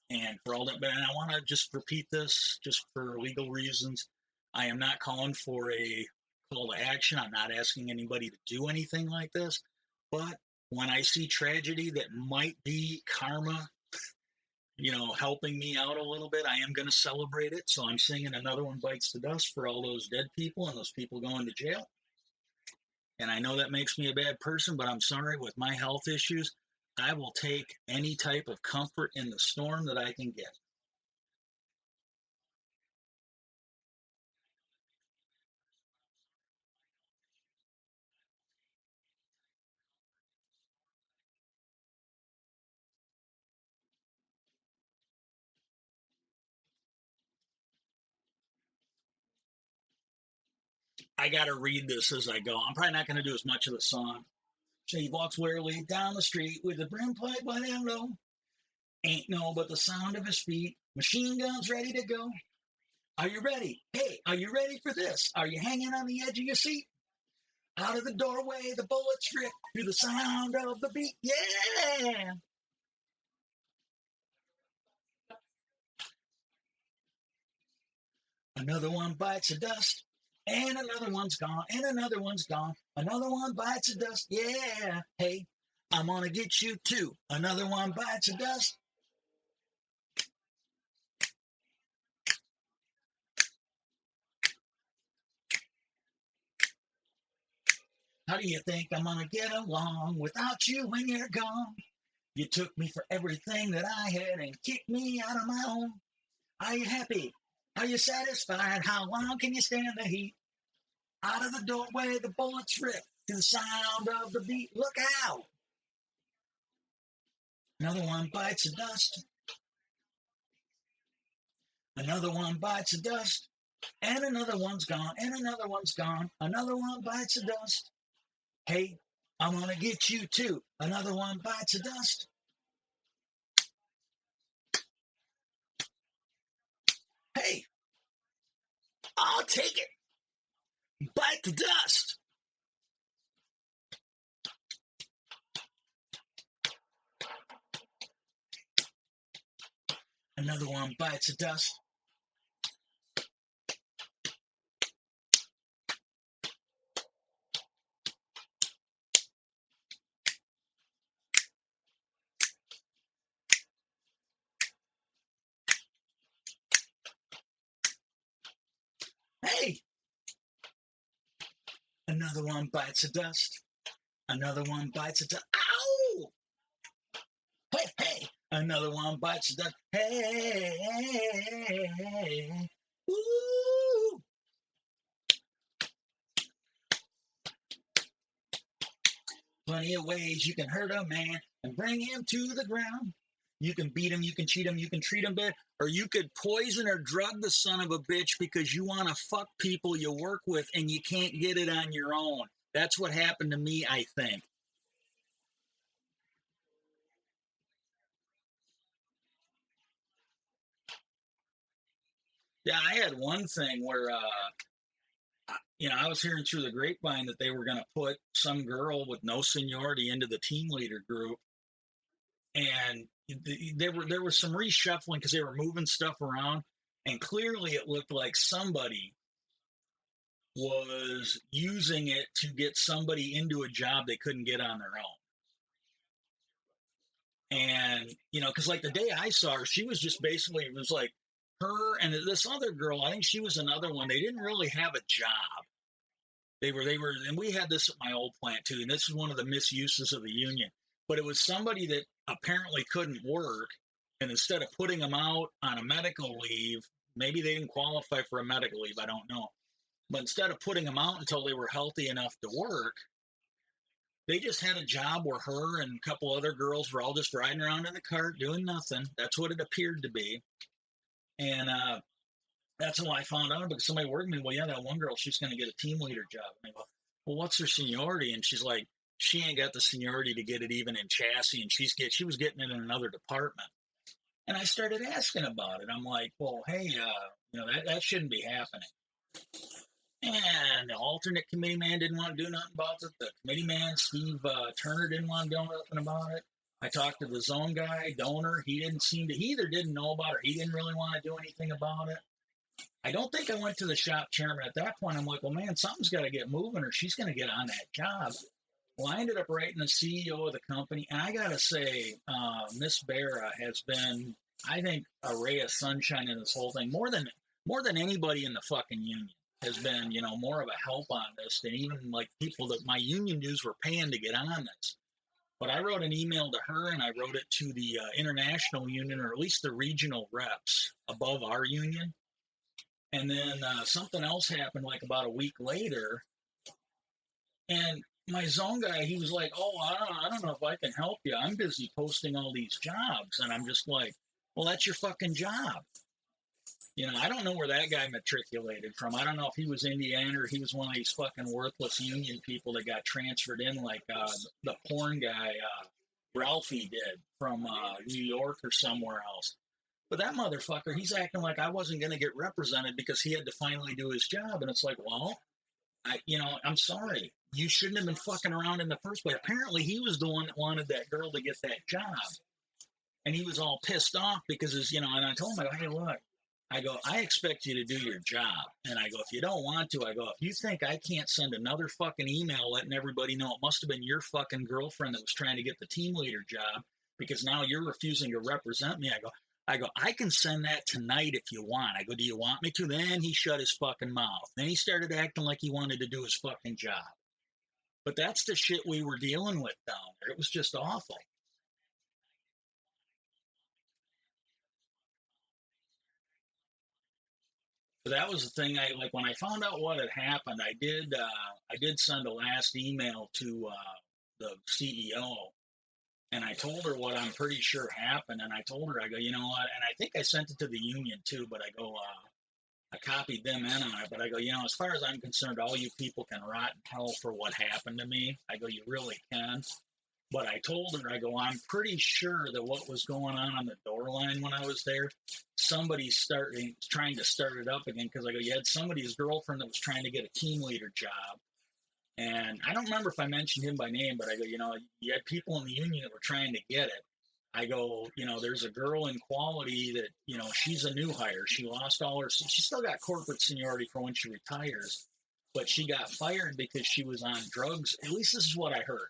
And for all that, but I want to just repeat this just for legal reasons. I am not calling for a call to action. I'm not asking anybody to do anything like this. But when I see tragedy that might be karma, helping me out a little bit, I am going to celebrate it. So I'm singing Another One Bites the Dust for all those dead people and those people going to jail. And I know that makes me a bad person, but I'm sorry, with my health issues, I will take any type of comfort in the storm that I can get. I got to read this as I go. I'm probably not going to do as much of the song. So he walks warily down the street with a brim pipe by down low. Ain't no but the sound of his feet. Machine guns ready to go. Are you ready? Hey, are you ready for this? Are you hanging on the edge of your seat? Out of the doorway, the bullets rip through the sound of the beat. Yeah! Another one bites the dust, and another one's gone, and another one's gone. Another one bites the dust. Yeah! Hey, I'm gonna get you too. Another one bites the dust. How do you think I'm gonna get along without you when you're gone? You took me for everything that I had and kicked me out of my own. Are you happy? Are you satisfied? How long can you stand the heat? Out of the doorway, the bullets rip to the sound of the beat. Look out! Another one bites the dust. Another one bites the dust. And another one's gone. And another one's gone. Another one bites the dust. Hey, I'm gonna get you too. Another one bites the dust. Hey, I'll take it. Bite the dust. Another one bites the dust. Hey, another one bites the dust. Another one bites the dust. Ow! Hey, hey, another one bites the dust. Hey, ooh. Plenty of ways you can hurt a man and bring him to the ground. You can beat him, you can cheat him, you can treat him bad, or you could poison or drug the son of a bitch because you want to fuck people you work with and you can't get it on your own. That's what happened to me, I think. Yeah, I had one thing where, I was hearing through the grapevine that they were going to put some girl with no seniority into the team leader group, and there was some reshuffling because they were moving stuff around, and clearly it looked like somebody was using it to get somebody into a job they couldn't get on their own. And, you know, because like the day I saw her, she was just basically, it was like her and this other girl, I think she was another one. They didn't really have a job. They were, and we had this at my old plant too. And this is one of the misuses of the union. But it was somebody that apparently couldn't work. And instead of putting them out on a medical leave, maybe they didn't qualify for a medical leave. I don't know. But instead of putting them out until they were healthy enough to work, they just had a job where her and a couple other girls were all just riding around in the cart doing nothing. That's what it appeared to be. And that's how I found out because somebody worked me. Well, yeah, that one girl, she's going to get a team leader job. And I go, well, what's her seniority? And she's like, she ain't got the seniority to get it even in chassis, and she was getting it in another department. And I started asking about it. I'm like, well, hey, you know, that shouldn't be happening. And the alternate committee man didn't want to do nothing about it. The committee man, Steve Turner, didn't want to do nothing about it. I talked to the zone guy, donor. He either didn't know about it or he didn't really want to do anything about it. I don't think I went to the shop chairman at that point. I'm like, well, man, something's got to get moving or she's going to get on that job. Well, I ended up writing the CEO of the company. And I got to say, Miss Barra has been, I think, a ray of sunshine in this whole thing. More than anybody in the fucking union has been, you know, more of a help on this than even like people that my union dues were paying to get on this. But I wrote an email to her and I wrote it to the international union or at least the regional reps above our union. And then something else happened like about a week later. And my zone guy, he was like, oh, I don't know if I can help you. I'm busy posting all these jobs. And I'm just like, well, that's your fucking job. You know, I don't know where that guy matriculated from. I don't know if he was Indiana or he was one of these fucking worthless union people that got transferred in like the porn guy, Ralphie did from New York or somewhere else. But that motherfucker, he's acting like I wasn't going to get represented because he had to finally do his job. And it's like, well, I'm sorry. You shouldn't have been fucking around in the first place. Apparently, he was the one that wanted that girl to get that job. And he was all pissed off because, and I told him, I go, hey, look, I go, I expect you to do your job. And I go, if you don't want to, I go, if you think I can't send another fucking email letting everybody know it must have been your fucking girlfriend that was trying to get the team leader job because now you're refusing to represent me. I go, I can send that tonight if you want. I go, do you want me to? Then he shut his fucking mouth. Then he started acting like he wanted to do his fucking job. But that's the shit we were dealing with down there. It was just awful. But that was the thing. I like when I found out what had happened. I did send a last email to the CEO, and I told her what I'm pretty sure happened. And I told her, I go, you know what? And I think I sent it to the union too. But I go, I copied them in on it. But I go, as far as I'm concerned, all you people can rot in hell for what happened to me. I go, you really can. But I told her, I go, I'm pretty sure that what was going on the door line when I was there, somebody's trying to start it up again. Because I go, you had somebody's girlfriend that was trying to get a team leader job. And I don't remember if I mentioned him by name, but I go, you had people in the union that were trying to get it. I go, there's a girl in quality that, she's a new hire. She lost all her, she still got corporate seniority for when she retires, but she got fired because she was on drugs. At least this is what I heard.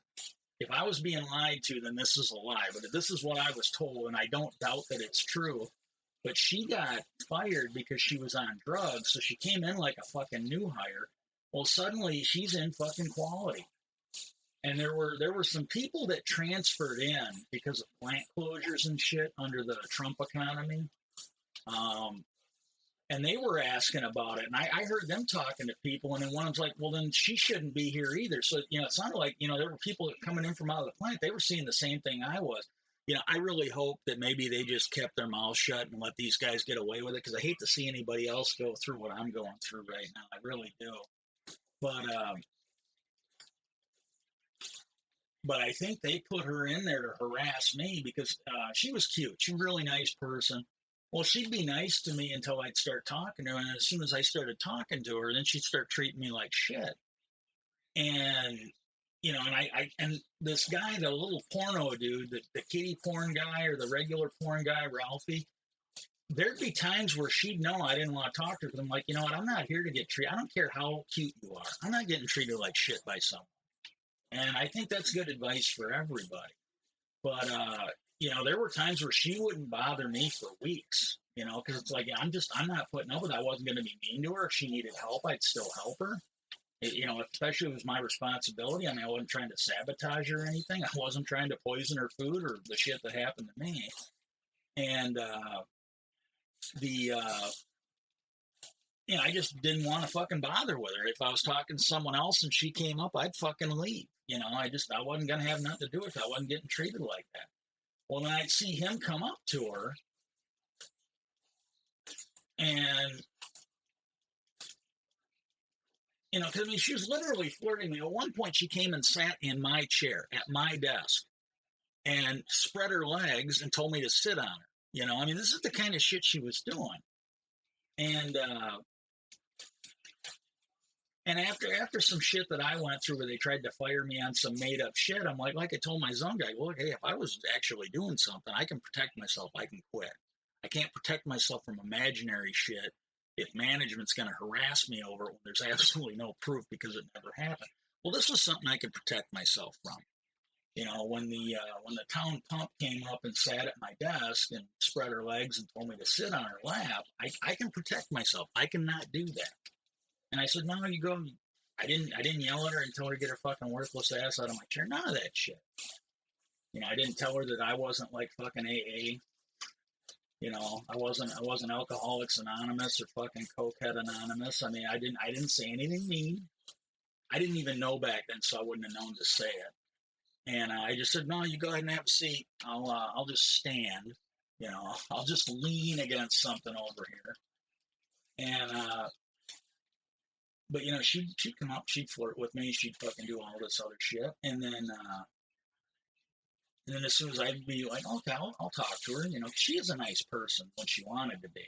If I was being lied to, then this is a lie. But this is what I was told, and I don't doubt that it's true. But she got fired because she was on drugs, so she came in like a fucking new hire. Well, suddenly she's in fucking quality. And there were some people that transferred in because of plant closures and shit under the Trump economy. And they were asking about it. And I heard them talking to people. And then one was like, well, then she shouldn't be here either. So, it sounded like, there were people coming in from out of the plant. They were seeing the same thing I was. I really hope that maybe they just kept their mouths shut and let these guys get away with it because I hate to see anybody else go through what I'm going through right now. I really do. But I think they put her in there to harass me because she was cute. She's a really nice person. Well, she'd be nice to me until I'd start talking to her. And as soon as I started talking to her, then she'd start treating me like shit. And, and this guy, the little porno dude, the kitty porn guy or the regular porn guy, Ralphie, there'd be times where she'd know I didn't want to talk to her because I'm like, you know what? I'm not here to get treated. I don't care how cute you are. I'm not getting treated like shit by someone. And I think that's good advice for everybody. But you know, there were times where she wouldn't bother me for weeks, you know, because it's like, I'm not putting up with it. I wasn't going to be mean to her. If she needed help, I'd still help her. You know, especially if it was my responsibility. I mean, I wasn't trying to sabotage her or anything. I wasn't trying to poison her food or the shit that happened to me. And, the, you know, I just didn't want to fucking bother with her. If I was talking to someone else and she came up, I'd fucking leave. You know, I wasn't going to have nothing to do with it. I wasn't getting treated like that. Well, then I'd see him come up to her and, you know, because I mean, she was literally flirting me. At one point, she came and sat in my chair at my desk and spread her legs and told me to sit on her. You know, I mean, this is the kind of shit she was doing. And after some shit that I went through where they tried to fire me on some made up shit, I'm like I told my zone guy, look, hey, if I was actually doing something, I can protect myself. I can quit. I can't protect myself from imaginary shit if management's going to harass me over it when there's absolutely no proof because it never happened. Well, this was something I could protect myself from. You know, when the town pump came up and sat at my desk and spread her legs and told me to sit on her lap, I can protect myself. I cannot do that. And I said, no, you go. I didn't yell at her and tell her to get her fucking worthless ass out of my chair. None of that shit. You know, I didn't tell her that I wasn't like fucking AA. You know, I wasn't Alcoholics Anonymous or fucking Cokehead Anonymous. I mean, I didn't say anything mean. I didn't even know back then, so I wouldn't have known to say it. And I just said, no, you go ahead and have a seat. I'll just stand. You know, I'll just lean against something over here. And but you know, she'd come up, she'd flirt with me, she'd fucking do all this other shit, and then as soon as I'd be like, okay, I'll talk to her. You know, she is a nice person when she wanted to be.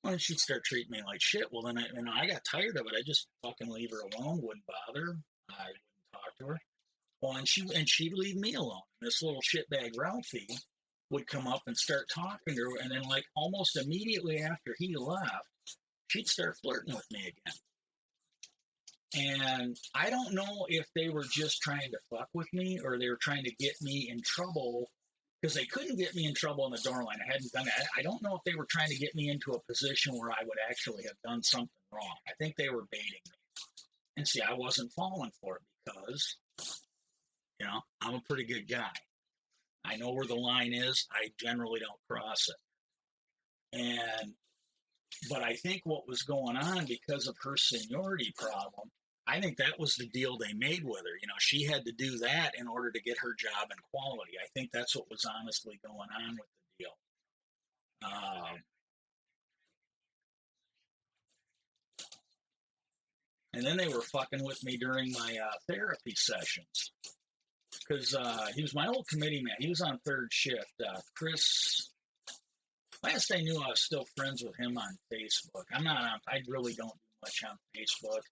Well, she'd start treating me like shit. Well, then I got tired of it. I just fucking leave her alone. Wouldn't bother. I wouldn't talk to her. Well, and she'd leave me alone. This little shitbag Ralphie would come up and start talking to her, and then like almost immediately after he left, she'd start flirting with me again. And I don't know if they were just trying to fuck with me or they were trying to get me in trouble because they couldn't get me in trouble in the door line. I hadn't done it. I don't know if they were trying to get me into a position where I would actually have done something wrong. I think they were baiting me. And see, I wasn't falling for it because, you know, I'm a pretty good guy. I know where the line is. I generally don't cross it. But I think what was going on because of her seniority problem, I think that was the deal they made with her. You know, she had to do that in order to get her job and quality. I think that's what was honestly going on with the deal. And then they were fucking with me during my therapy sessions because he was my old committee man. He was on third shift. Chris, last I knew, I was still friends with him on Facebook. I'm not on, I really don't do much on Facebook.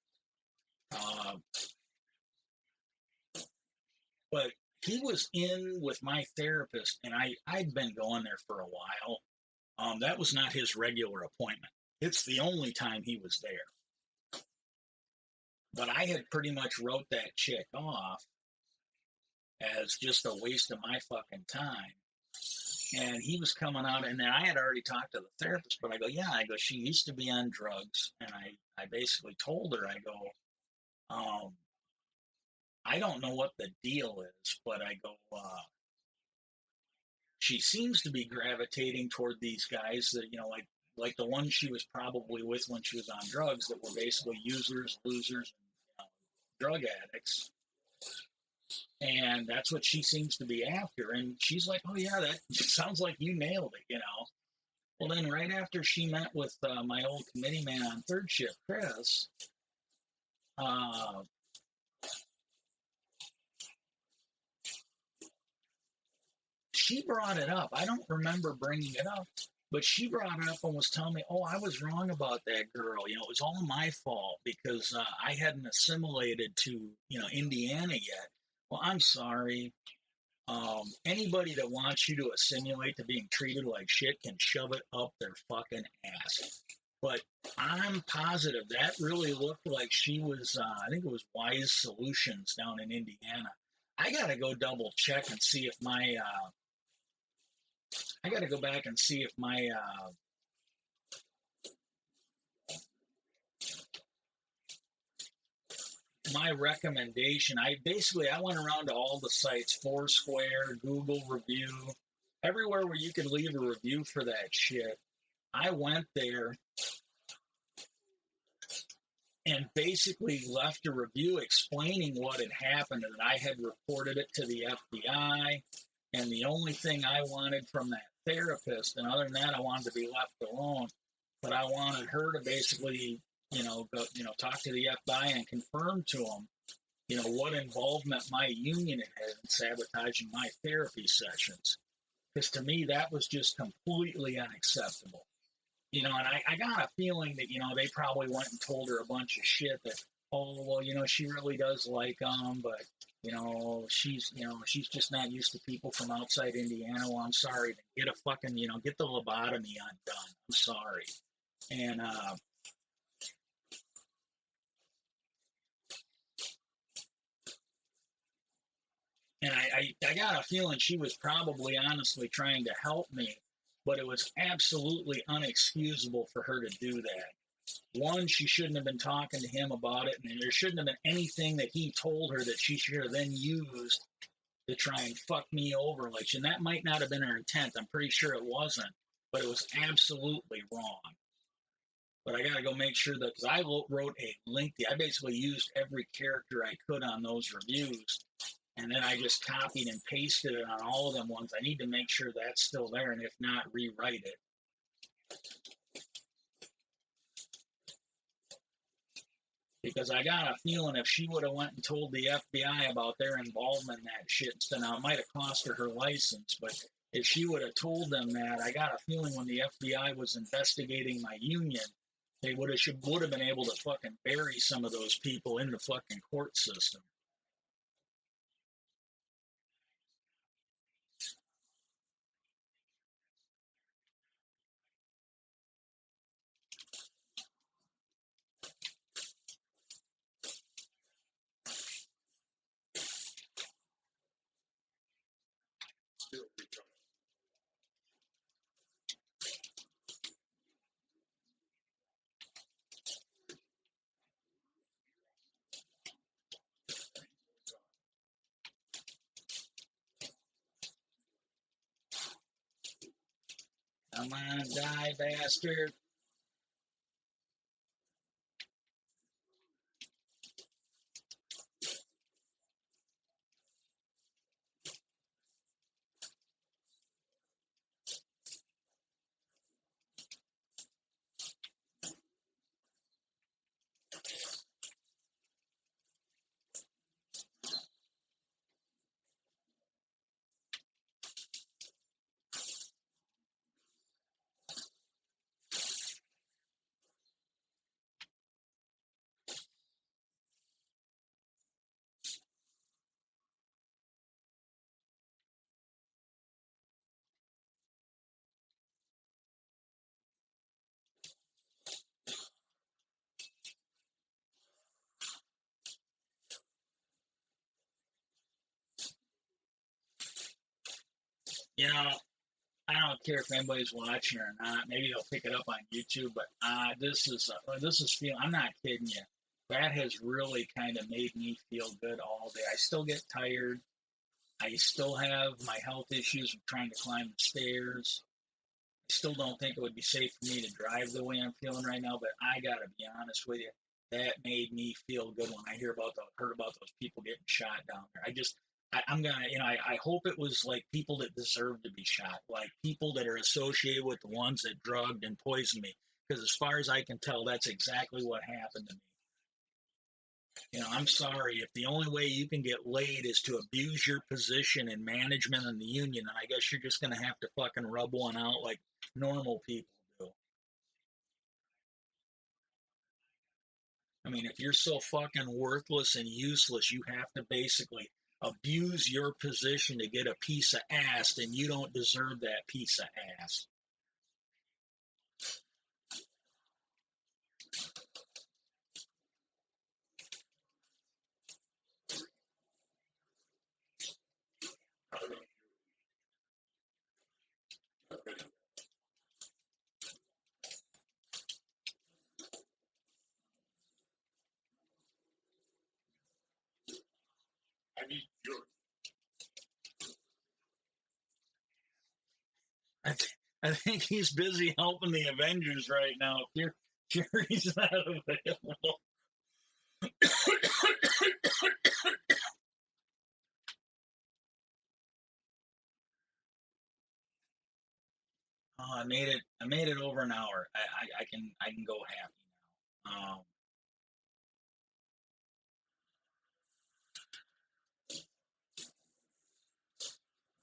But he was in with my therapist, and I'd been going there for a while. That was not his regular appointment. It's the only time he was there. But I had pretty much wrote that chick off as just a waste of my fucking time. And he was coming out, and then I had already talked to the therapist, but I go, yeah, I go, she used to be on drugs. And I basically told her, I go, I don't know what the deal is, but I go, she seems to be gravitating toward these guys that, you know, like the one she was probably with when she was on drugs that were basically users, losers, and drug addicts. And that's what she seems to be after. And she's like, oh, yeah, that sounds like you nailed it, you know. Well, then right after she met with my old committee man on third shift, Chris, uh, she brought it up. I don't remember bringing it up, but she brought it up and was telling me, oh, I was wrong about that girl. You know, it was all my fault because I hadn't assimilated to, you know, Indiana yet. Well, I'm sorry. Anybody that wants you to assimilate to being treated like shit can shove it up their fucking ass. But I'm positive that really looked like she was, I think it was Wise Solutions down in Indiana. I got to go double check and see if I got to go back and see if my recommendation. I went around to all the sites, Foursquare, Google review, everywhere where you could leave a review for that shit. I went there and basically left a review explaining what had happened and that I had reported it to the FBI. And the only thing I wanted from that therapist, and other than that, I wanted to be left alone. But I wanted her to basically, talk to the FBI and confirm to them, what involvement my union had had in sabotaging my therapy sessions. Because to me, that was just completely unacceptable. And I got a feeling that, they probably went and told her a bunch of shit that, oh, well, she really does like them, but, she's just not used to people from outside Indiana. Well, I'm sorry. Get a fucking, get the lobotomy undone. I'm sorry. And, I got a feeling she was probably honestly trying to help me, but it was absolutely unexcusable for her to do that. One, she shouldn't have been talking to him about it, and there shouldn't have been anything that he told her that she should have then used to try and fuck me over. Like, and that might not have been her intent. I'm pretty sure it wasn't, but it was absolutely wrong. But I gotta go make sure that, because I wrote a lengthy, I basically used every character I could on those reviews, and then I just copied and pasted it on all of them ones. I need to make sure that's still there, and if not, rewrite it. Because I got a feeling if she would have went and told the FBI about their involvement in that shit, so now it might have cost her license, but if she would have told them that, I got a feeling when the FBI was investigating my union, they would have been able to fucking bury some of those people in the fucking court system. Come on, die, bastard. You know, I don't care if anybody's watching or not. Maybe they'll pick it up on YouTube, but this is feeling. I'm not kidding you. That has really kind of made me feel good all day. I still get tired. I still have my health issues of trying to climb the stairs. I still don't think it would be safe for me to drive the way I'm feeling right now. But I gotta be honest with you, that made me feel good when I heard about those people getting shot down there. I'm gonna, I hope it was like people that deserve to be shot, like people that are associated with the ones that drugged and poisoned me. Because as far as I can tell, that's exactly what happened to me. I'm sorry if the only way you can get laid is to abuse your position in management and the union, and I guess you're just gonna have to fucking rub one out like normal people do. I mean, if you're so fucking worthless and useless, you have to basically abuse your position to get a piece of ass, then you don't deserve that piece of ass. I think he's busy helping the Avengers right now. Fury's not available. Oh, I made it. I made it over an hour. I can go happy now.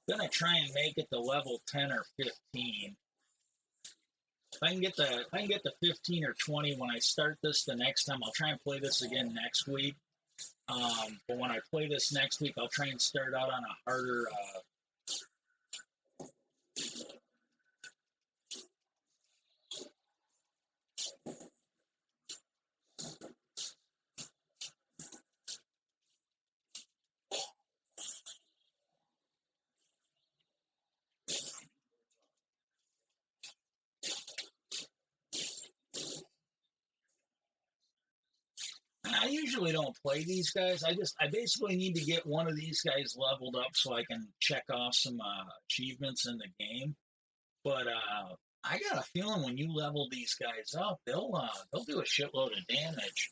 Gonna try and make it to level 10 or 15. If I can get the 15 or 20 when I start this the next time, I'll try and play this again next week. But when I play this next week, I'll try and start out on a harder. I usually don't play these guys. I basically need to get one of these guys leveled up so I can check off some achievements in the game. But I got a feeling when you level these guys up, they'll do a shitload of damage.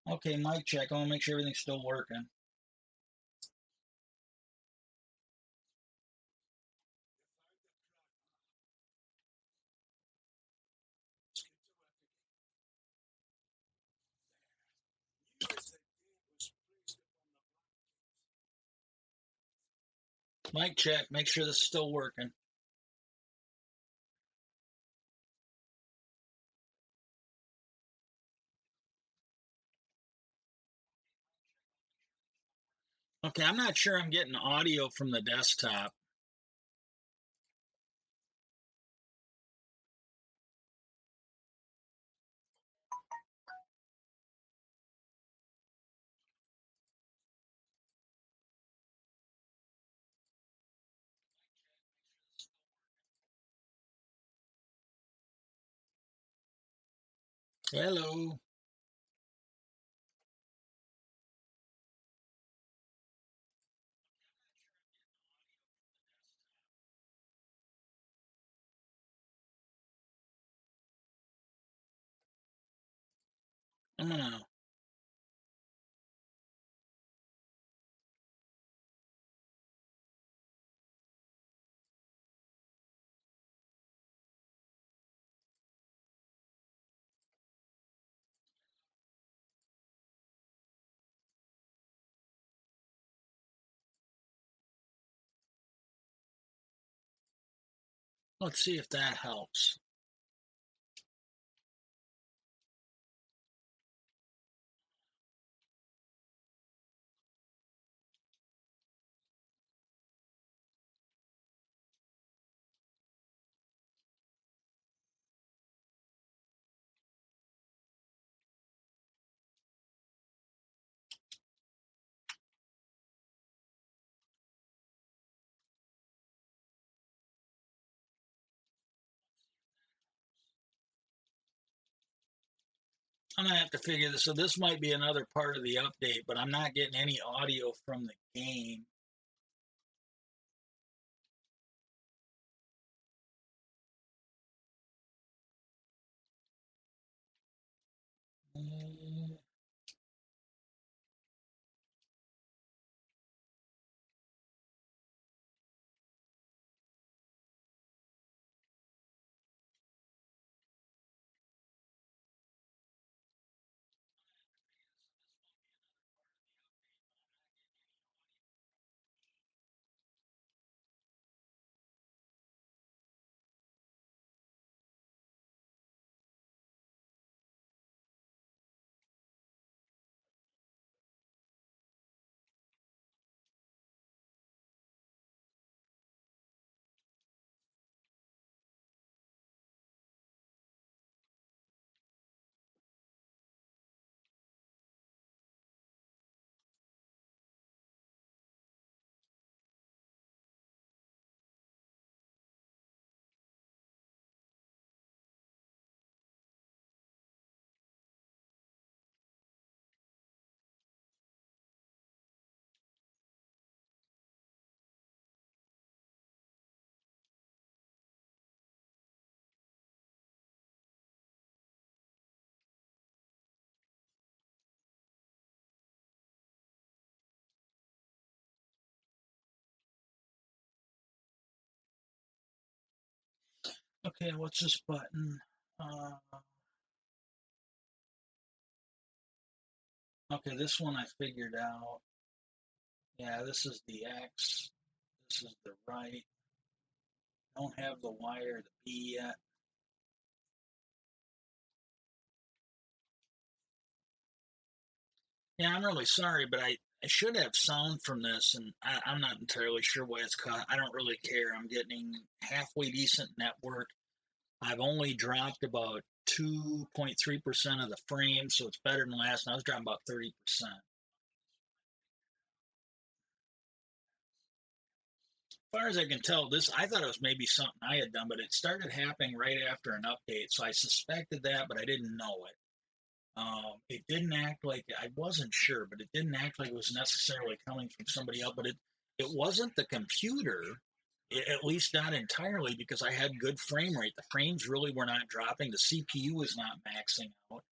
Okay, mic check. I want to make sure everything's still working. Mic check. Make sure this is still working. Okay, I'm not sure I'm getting audio from the desktop. Hello. I'm gonna. Let's see if that helps. I'm gonna have to figure this. So this might be another part of the update, but I'm not getting any audio from the game. Okay, what's this button? Uh, okay, this one I figured out. Yeah, this is the X. This is the right. Don't have the Y or the B yet. Yeah, I'm really sorry, but I should have sound from this, and I'm not entirely sure why it's cut. I don't really care. I'm getting halfway decent network. I've only dropped about 2.3% of the frames, so it's better than last. And I was dropping about 30%. As far as I can tell, this I thought it was maybe something I had done, but it started happening right after an update. So I suspected that, but I didn't know it. It didn't act like I wasn't sure, but it didn't act like it was necessarily coming from somebody else. But it wasn't the computer, at least not entirely, because I had good frame rate. The frames really were not dropping. The CPU was not maxing out.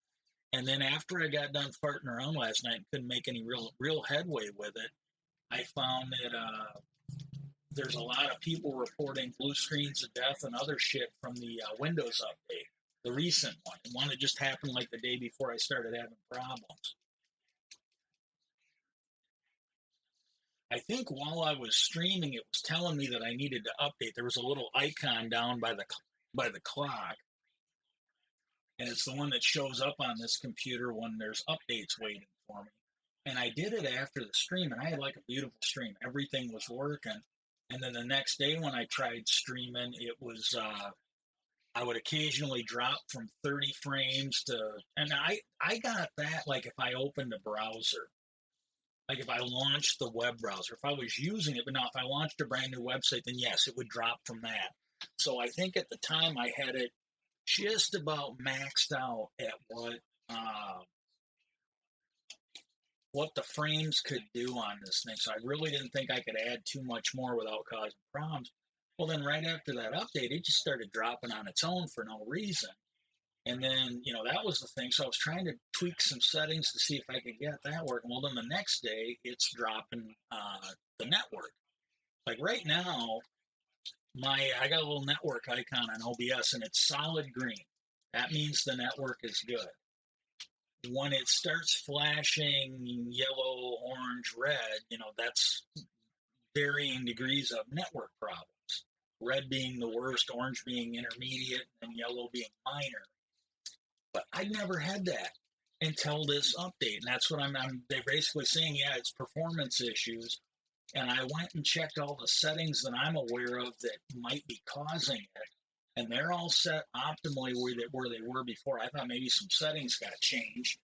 And then after I got done farting around last night and couldn't make any real headway with it, I found that there's a lot of people reporting blue screens of death and other shit from the Windows update, the recent one. And one that just happened like the day before I started having problems. I think while I was streaming, it was telling me that I needed to update. There was a little icon down by the clock, and it's the one that shows up on this computer when there's updates waiting for me. And I did it after the stream, and I had like a beautiful stream. Everything was working. And then the next day when I tried streaming, it was I would occasionally drop from 30 frames to, and I got that like if I opened a browser, like if I launched the web browser, if I was using it, but now if I launched a brand new website, then yes, it would drop from that. So I think at the time I had it just about maxed out at uh, what the frames could do on this thing. So I really didn't think I could add too much more without causing problems. Well, then right after that update, it just started dropping on its own for no reason. And then, that was the thing. So I was trying to tweak some settings to see if I could get that working. Well, then the next day, it's dropping the network. Like right now, I got a little network icon on OBS, and it's solid green. That means the network is good. When it starts flashing yellow, orange, red, that's varying degrees of network problems. Red being the worst, orange being intermediate, and yellow being minor. But I never had that until this update. And that's what they're basically saying, yeah, it's performance issues. And I went and checked all the settings that I'm aware of that might be causing it. And they're all set optimally where they were before. I thought maybe some settings got changed.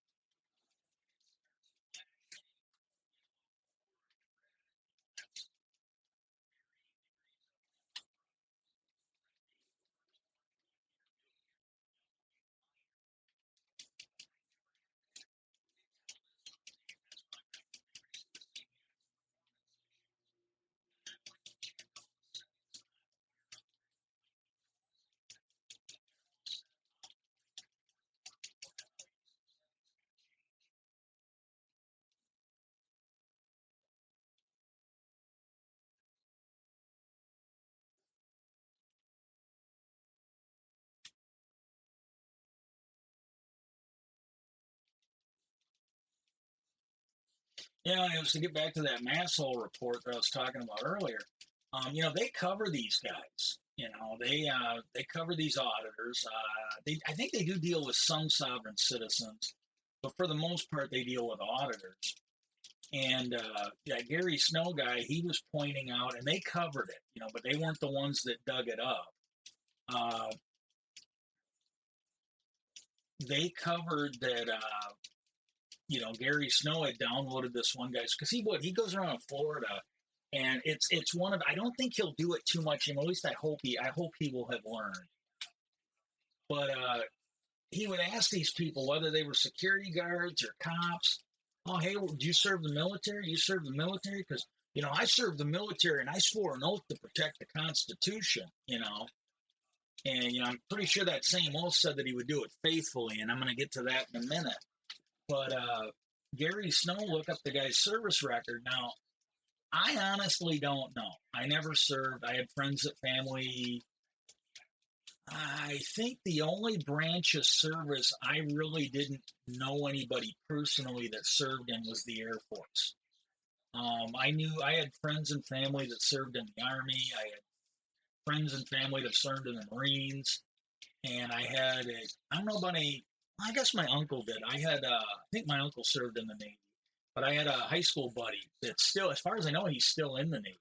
It was to get back to that masshole report that I was talking about earlier. They cover these guys. They cover these auditors. I think they do deal with some sovereign citizens, but for the most part, they deal with auditors. And that Gary Snow guy, he was pointing out, and they covered it, but they weren't the ones that dug it up. Uh, they covered that Gary Snow had downloaded this one guy's because he goes around Florida, and it's one of I don't think he'll do it too much, and at least I hope he will have learned. But he would ask these people whether they were security guards or cops. Oh, hey, do you serve the military? You serve the military? Because I served the military and I swore an oath to protect the Constitution. And I'm pretty sure that same oath said that he would do it faithfully, and I'm going to get to that in a minute. But Gary Snow, look up the guy's service record. Now, I honestly don't know. I never served. I had friends at family. I think the only branch of service I really didn't know anybody personally that served in was the Air Force. I knew I had friends and family that served in the Army. I had friends and family that served in the Marines, and I don't know about any. I guess my uncle did. I think my uncle served in the Navy, but I had a high school buddy that's still, as far as I know, he's still in the Navy.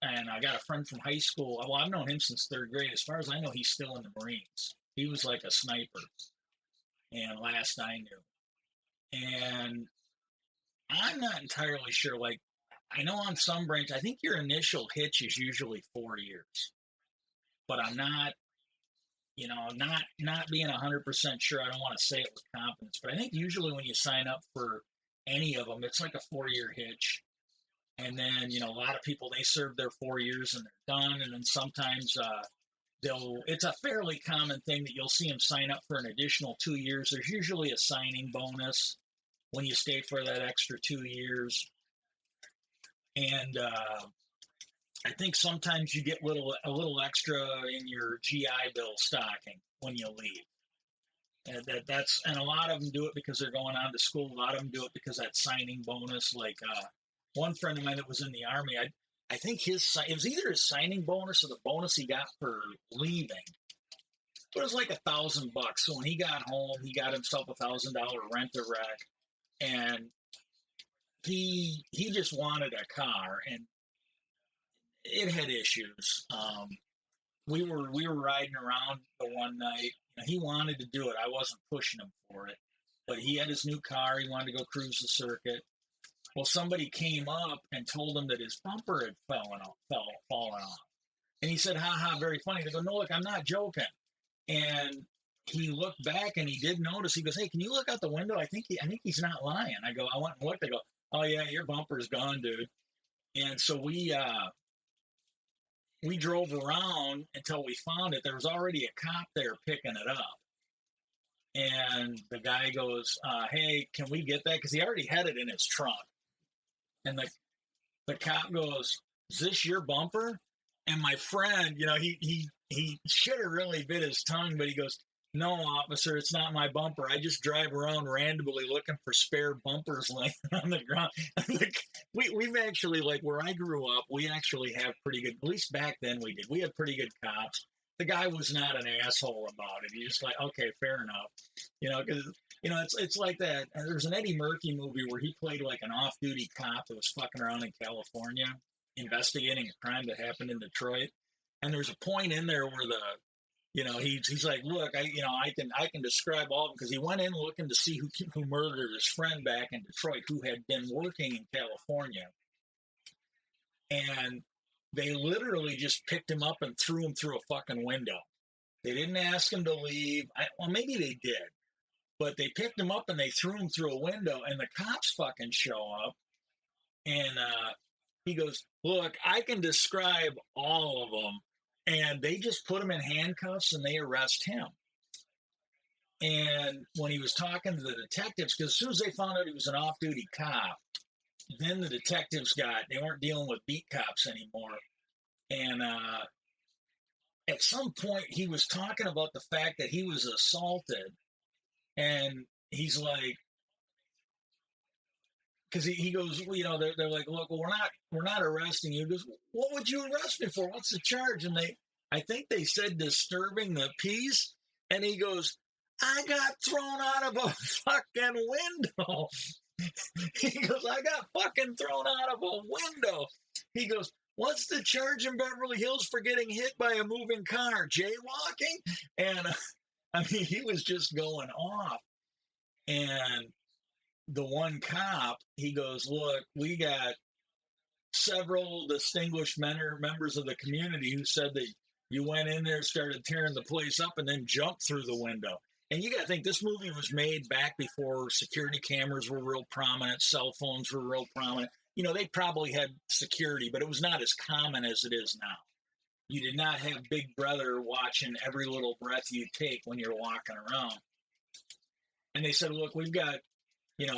And I got a friend from high school. Well, I've known him since third grade. As far as I know, he's still in the Marines. He was like a sniper, and last I knew. And I'm not entirely sure. Like, I know on some branch, I think your initial hitch is usually 4 years, but I'm not, not being 100% sure. I don't want to say it with confidence, but I think usually when you sign up for any of them, it's like a 4 year hitch. And then, a lot of people, they serve their 4 years and they're done. And then sometimes it's a fairly common thing that you'll see them sign up for an additional 2 years. There's usually a signing bonus when you stay for that extra 2 years. And I think sometimes you get a little extra in your GI Bill stocking when you leave. And and a lot of them do it because they're going on to school. A lot of them do it because that signing bonus. Like one friend of mine that was in the Army, I think it was either his signing bonus or the bonus he got for leaving. But it was like $1,000. So when he got home, he got himself $1,000 rent-a-wreck, and he just wanted a car, and it had issues. We were riding around the one night. He wanted to do it. I wasn't pushing him for it, but he had his new car. He wanted to go cruise the circuit. Well, somebody came up and told him that his bumper had fallen off. And he said, "Ha ha, very funny." They go, "No, look, I'm not joking." And he looked back and he did notice. He goes, "Hey, can you look out the window? I think he's not lying." I go, "I went and looked." They go, "Oh yeah, your bumper's gone, dude." And so we drove around until we found it. There was already a cop there picking it up. And the guy goes, "Hey, can we get that?" Because he already had it in his trunk. And the cop goes, "Is this your bumper?" And my friend, he should have really bit his tongue, but he goes, "No, officer, it's not my bumper. I just drive around randomly looking for spare bumpers laying on the ground." We've actually, like where I grew up, we actually have pretty good, at least back then we did. We had pretty good cops. The guy was not an asshole about it. He just like, okay, fair enough. Because it's like that. There's an Eddie Murphy movie where he played like an off-duty cop that was fucking around in California investigating a crime that happened in Detroit. And there's a point in there where he's like, "Look, I can describe all of them," because he went in looking to see who murdered his friend back in Detroit, who had been working in California, and they literally just picked him up and threw him through a fucking window. They didn't ask him to leave. Well, maybe they did, but they picked him up and they threw him through a window, and the cops fucking show up, and he goes, "Look, I can describe all of them." And they just put him in handcuffs and they arrest him. And when he was talking to the detectives, because as soon as they found out he was an off-duty cop, then the detectives they weren't dealing with beat cops anymore. And at some point, he was talking about the fact that he was assaulted. And he's like, because he goes, well, they're like, "Look, well, we're not arresting you." He goes, "What would you arrest me for? What's the charge?" And I think they said disturbing the peace. And he goes, "I got thrown out of a fucking window." He goes, "I got fucking thrown out of a window." He goes, "What's the charge in Beverly Hills for getting hit by a moving car? Jaywalking?" And I mean, he was just going off. And the one cop, he goes, "Look, we got several distinguished members of the community who said that you went in there, started tearing the place up, and then jumped through the window." And you got to think, this movie was made back before security cameras were real prominent, cell phones were real prominent. They probably had security, but it was not as common as it is now. You did not have Big Brother watching every little breath you take when you're walking around. And they said, "Look, we've got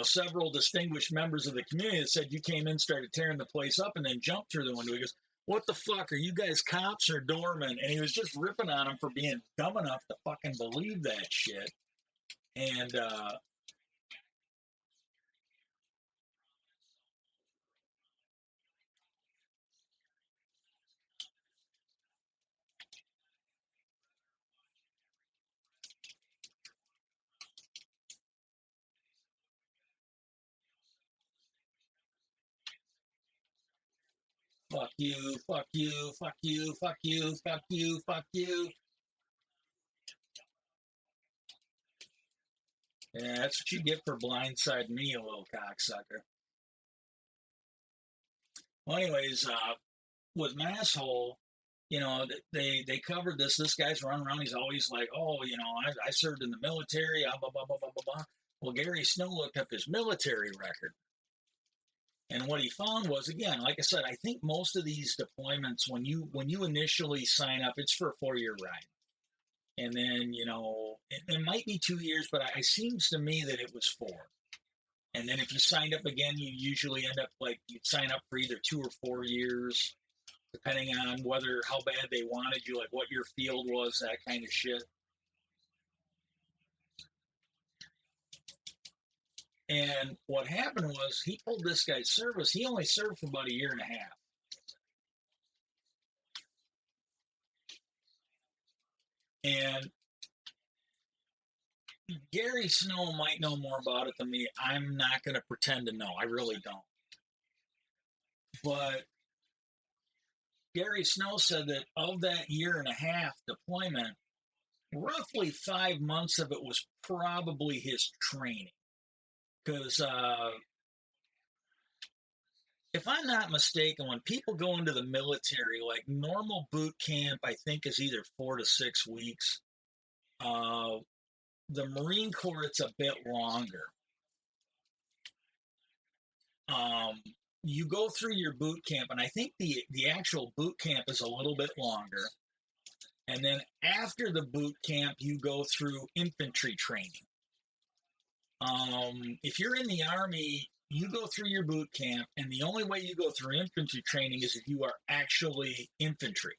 several distinguished members of the community that said you came in, started tearing the place up, and then jumped through the window." He goes, what the fuck, are you guys cops or doormen? And he was just ripping on him for being dumb enough to fucking believe that shit. And fuck you, fuck you, fuck you, fuck you, fuck you, fuck you. Yeah, that's what you get for blindsiding me, you little cocksucker. Well, anyways, with Masshole, they covered this. This guy's running around. He's always like, oh, I served in the military. Blah blah blah blah blah blah. Well, Gary Snow looked up his military record, and what he found was, again, like I said, I think most of these deployments, when you initially sign up, it's for a 4-year ride, and then it might be 2 years, but it seems to me that it was 4. And then if you signed up again, you usually end up like you'd sign up for either 2 or 4 years, depending on how bad they wanted you, like what your field was, that kind of shit. And what happened was he pulled this guy's service. He only served for about a year and a half. And Gary Snow might know more about it than me. I'm not going to pretend to know. I really don't. But Gary Snow said that of that year and a half deployment, roughly 5 months of it was probably his training. Because if I'm not mistaken, when people go into the military, like normal boot camp, I think is either 4 to 6 weeks. The Marine Corps, it's a bit longer. Um, you go through your boot camp, and I think the actual boot camp is a little bit longer. And then after the boot camp, you go through infantry training. If you're in the Army, you go through your boot camp, and the only way you go through infantry training is if you are actually infantry.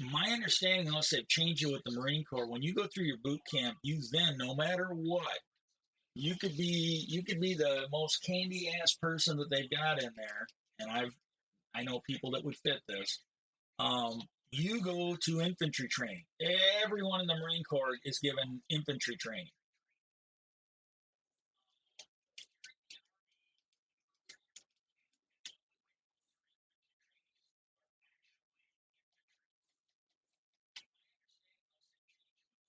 My understanding, unless they've changed it with the Marine Corps, when you go through your boot camp, you then, no matter what, you could be the most candy ass person that they've got in there, and I know people that would fit this. You go to infantry training. Everyone in the Marine Corps is given infantry training.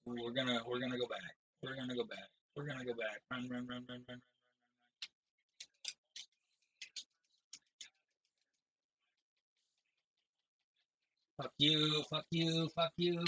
We're gonna go back. We're gonna go back. We're gonna go back. Run, run, run, run, run. Fuck you. Fuck you. Fuck you.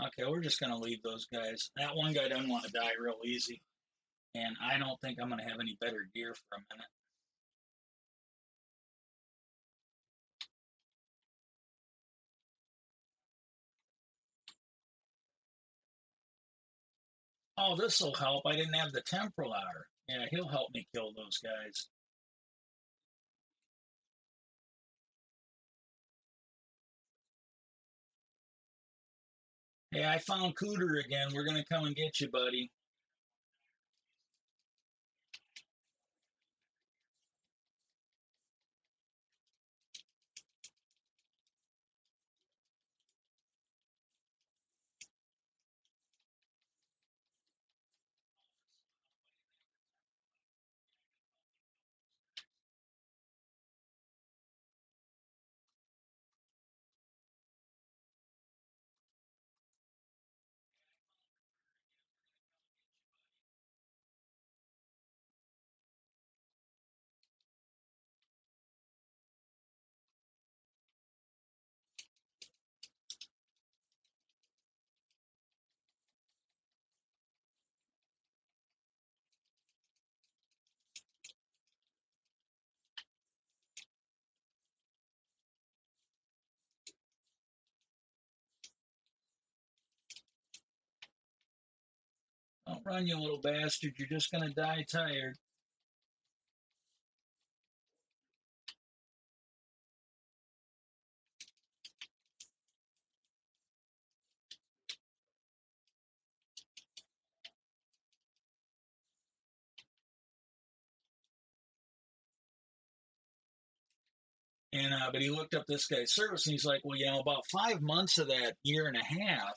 Okay, we're just gonna leave those guys. That one guy doesn't want to die real easy, and I don't think I'm gonna have any better gear for a minute. Oh, this will help. I didn't have the temporal hour. Yeah, he'll help me kill those guys. Hey, I found Cooter again. We're gonna come and get you, buddy. Don't run, you little bastard. You're just going to die tired. And but he looked up this guy's service, and he's like, well, about 5 months of that year and a half,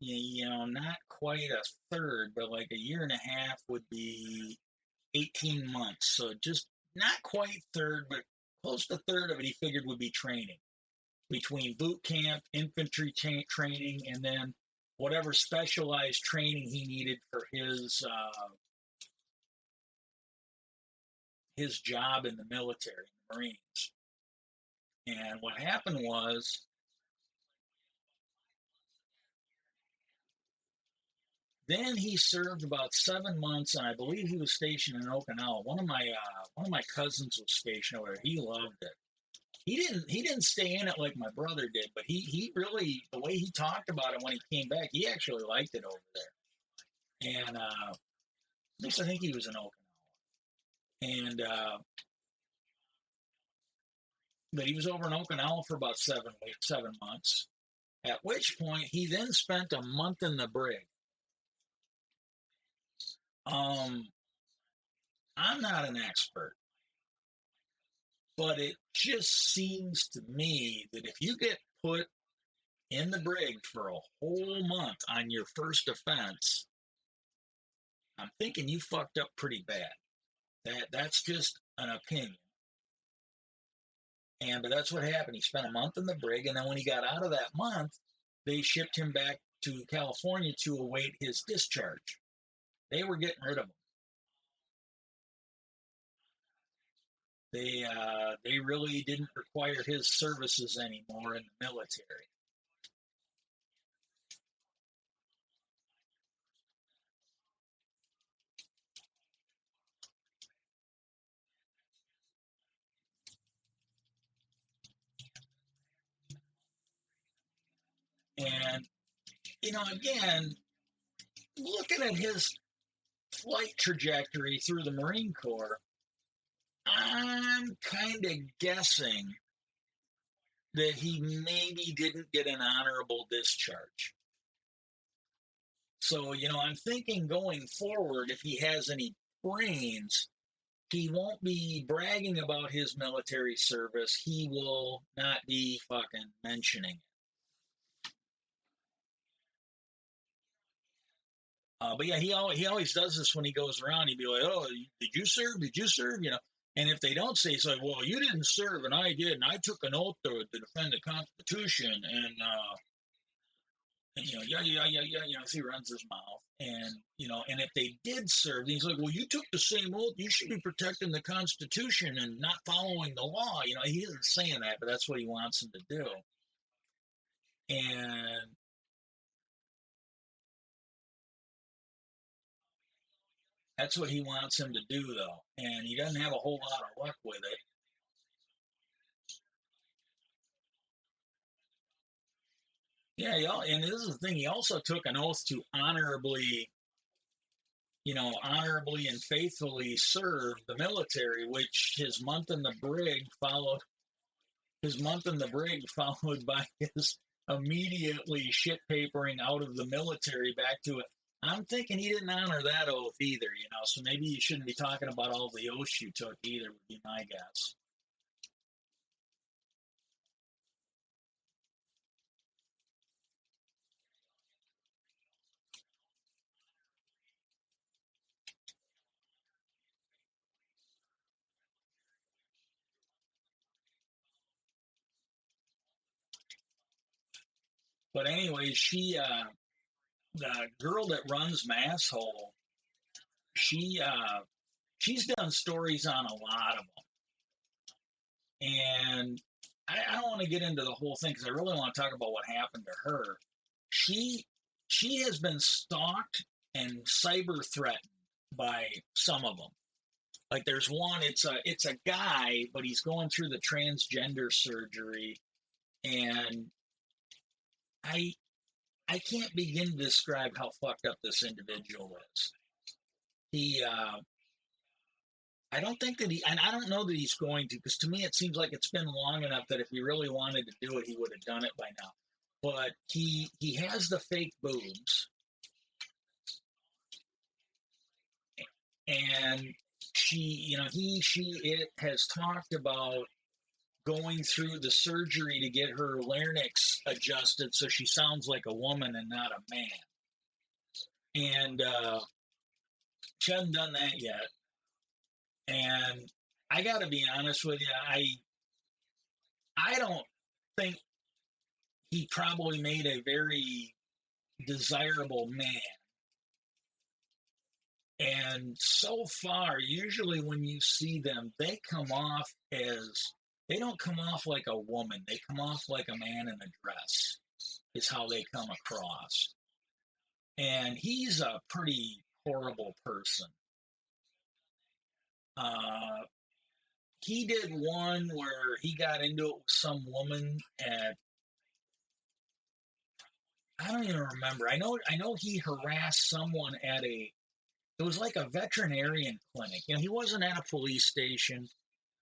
not quite a third, but like a year and a half would be 18 months. So just not quite third, but close to third of it, he figured would be training between boot camp, infantry training, and then whatever specialized training he needed for his job in the military, the Marines. And what happened was, then he served about 7 months, and I believe he was stationed in Okinawa. One of my cousins was stationed over there. He loved it. He didn't stay in it like my brother did, but he really, the way he talked about it when he came back, he actually liked it over there. And at least I think he was in Okinawa. And but he was over in Okinawa for about 7 months. At which point he then spent a month in the brig. I'm not an expert, but it just seems to me that if you get put in the brig for a whole month on your first offense, I'm thinking you fucked up pretty bad. That's just an opinion. But that's what happened. He spent a month in the brig, and then when he got out of that month, they shipped him back to California to await his discharge. They were getting rid of him. They really didn't require his services anymore in the military. And again, looking at his flight trajectory through the Marine Corps, I'm kind of guessing that he maybe didn't get an honorable discharge. So, I'm thinking going forward, if he has any brains, he won't be bragging about his military service. He will not be fucking mentioning it. But yeah, he always does this when he goes around. He'd be like, "Oh, did you serve? Did you serve?" And if they don't say, it's like, "Well, you didn't serve, and I did, and I took an oath to defend the Constitution," and yeah, yeah, yeah, yeah, so he runs his mouth, and if they did serve, he's like, "Well, you took the same oath. You should be protecting the Constitution and not following the law." He isn't saying that, but that's what he wants them to do, and that's what he wants him to do, though, and he doesn't have a whole lot of luck with it. Yeah, and this is the thing. He also took an oath to honorably and faithfully serve the military, which his month in the brig followed. His month in the brig followed by his immediately shit papering out of the military back to it. I'm thinking he didn't honor that oath either, So maybe you shouldn't be talking about all the oaths you took either. Would be my guess. But anyway, the girl that runs Masshole, she she's done stories on a lot of them, and I don't want to get into the whole thing because I really want to talk about what happened to her. She she has been stalked and cyber threatened by some of them. Like there's one, it's a guy, but he's going through the transgender surgery, and I I can't begin to describe how fucked up this individual is. he, I don't think that he, and I don't know that he's going to, because to me it seems like it's been long enough that if he really wanted to do it, he would have done it by now. But he has the fake boobs, and it has talked about going through the surgery to get her larynx adjusted so she sounds like a woman and not a man. And she hasn't done that yet. And I got to be honest with you, I don't think he probably made a very desirable man. And so far, usually when you see them, they don't come off like a woman. They come off like a man in a dress, is how they come across. And he's a pretty horrible person. He did one where he got into it with some woman at, I don't even remember. I know he harassed someone at it was like a veterinarian clinic. He wasn't at a police station.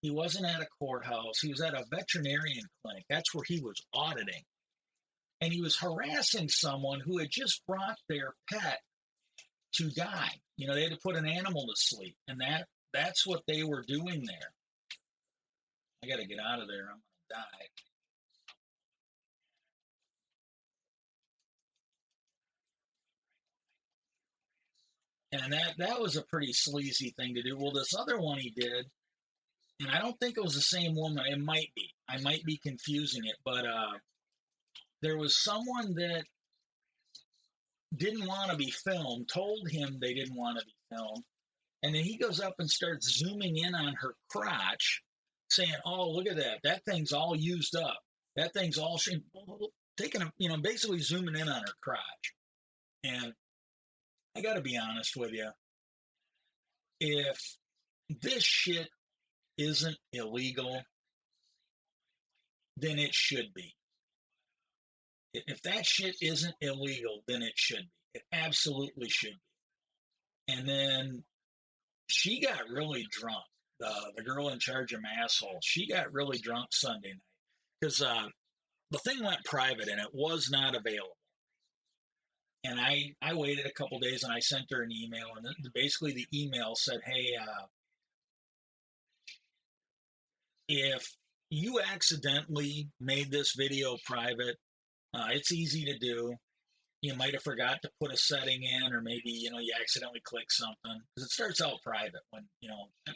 He wasn't at a courthouse. He was at a veterinarian clinic. That's where he was auditing. And he was harassing someone who had just brought their pet to die. They had to put an animal to sleep. And that's what they were doing there. I got to get out of there. I'm going to die. And that was a pretty sleazy thing to do. Well, this other one he did, and I don't think it was the same woman. It might be. I might be confusing it, but there was someone that didn't want to be filmed, told him they didn't want to be filmed, and then he goes up and starts zooming in on her crotch, saying, "Oh, look at that! That thing's all used up. That thing's all taking basically zooming in on her crotch." And I got to be honest with you, if this shit isn't illegal, then it should be. If that shit isn't illegal, then it should be. It absolutely should be. And then she got really drunk. The girl in charge of my asshole, she got really drunk Sunday night because the thing went private and it was not available. And I waited a couple days and I sent her an email, and basically the email said, "Hey, if you accidentally made this video private, it's easy to do. You might have forgot to put a setting in, or maybe you accidentally click something, because it starts out private when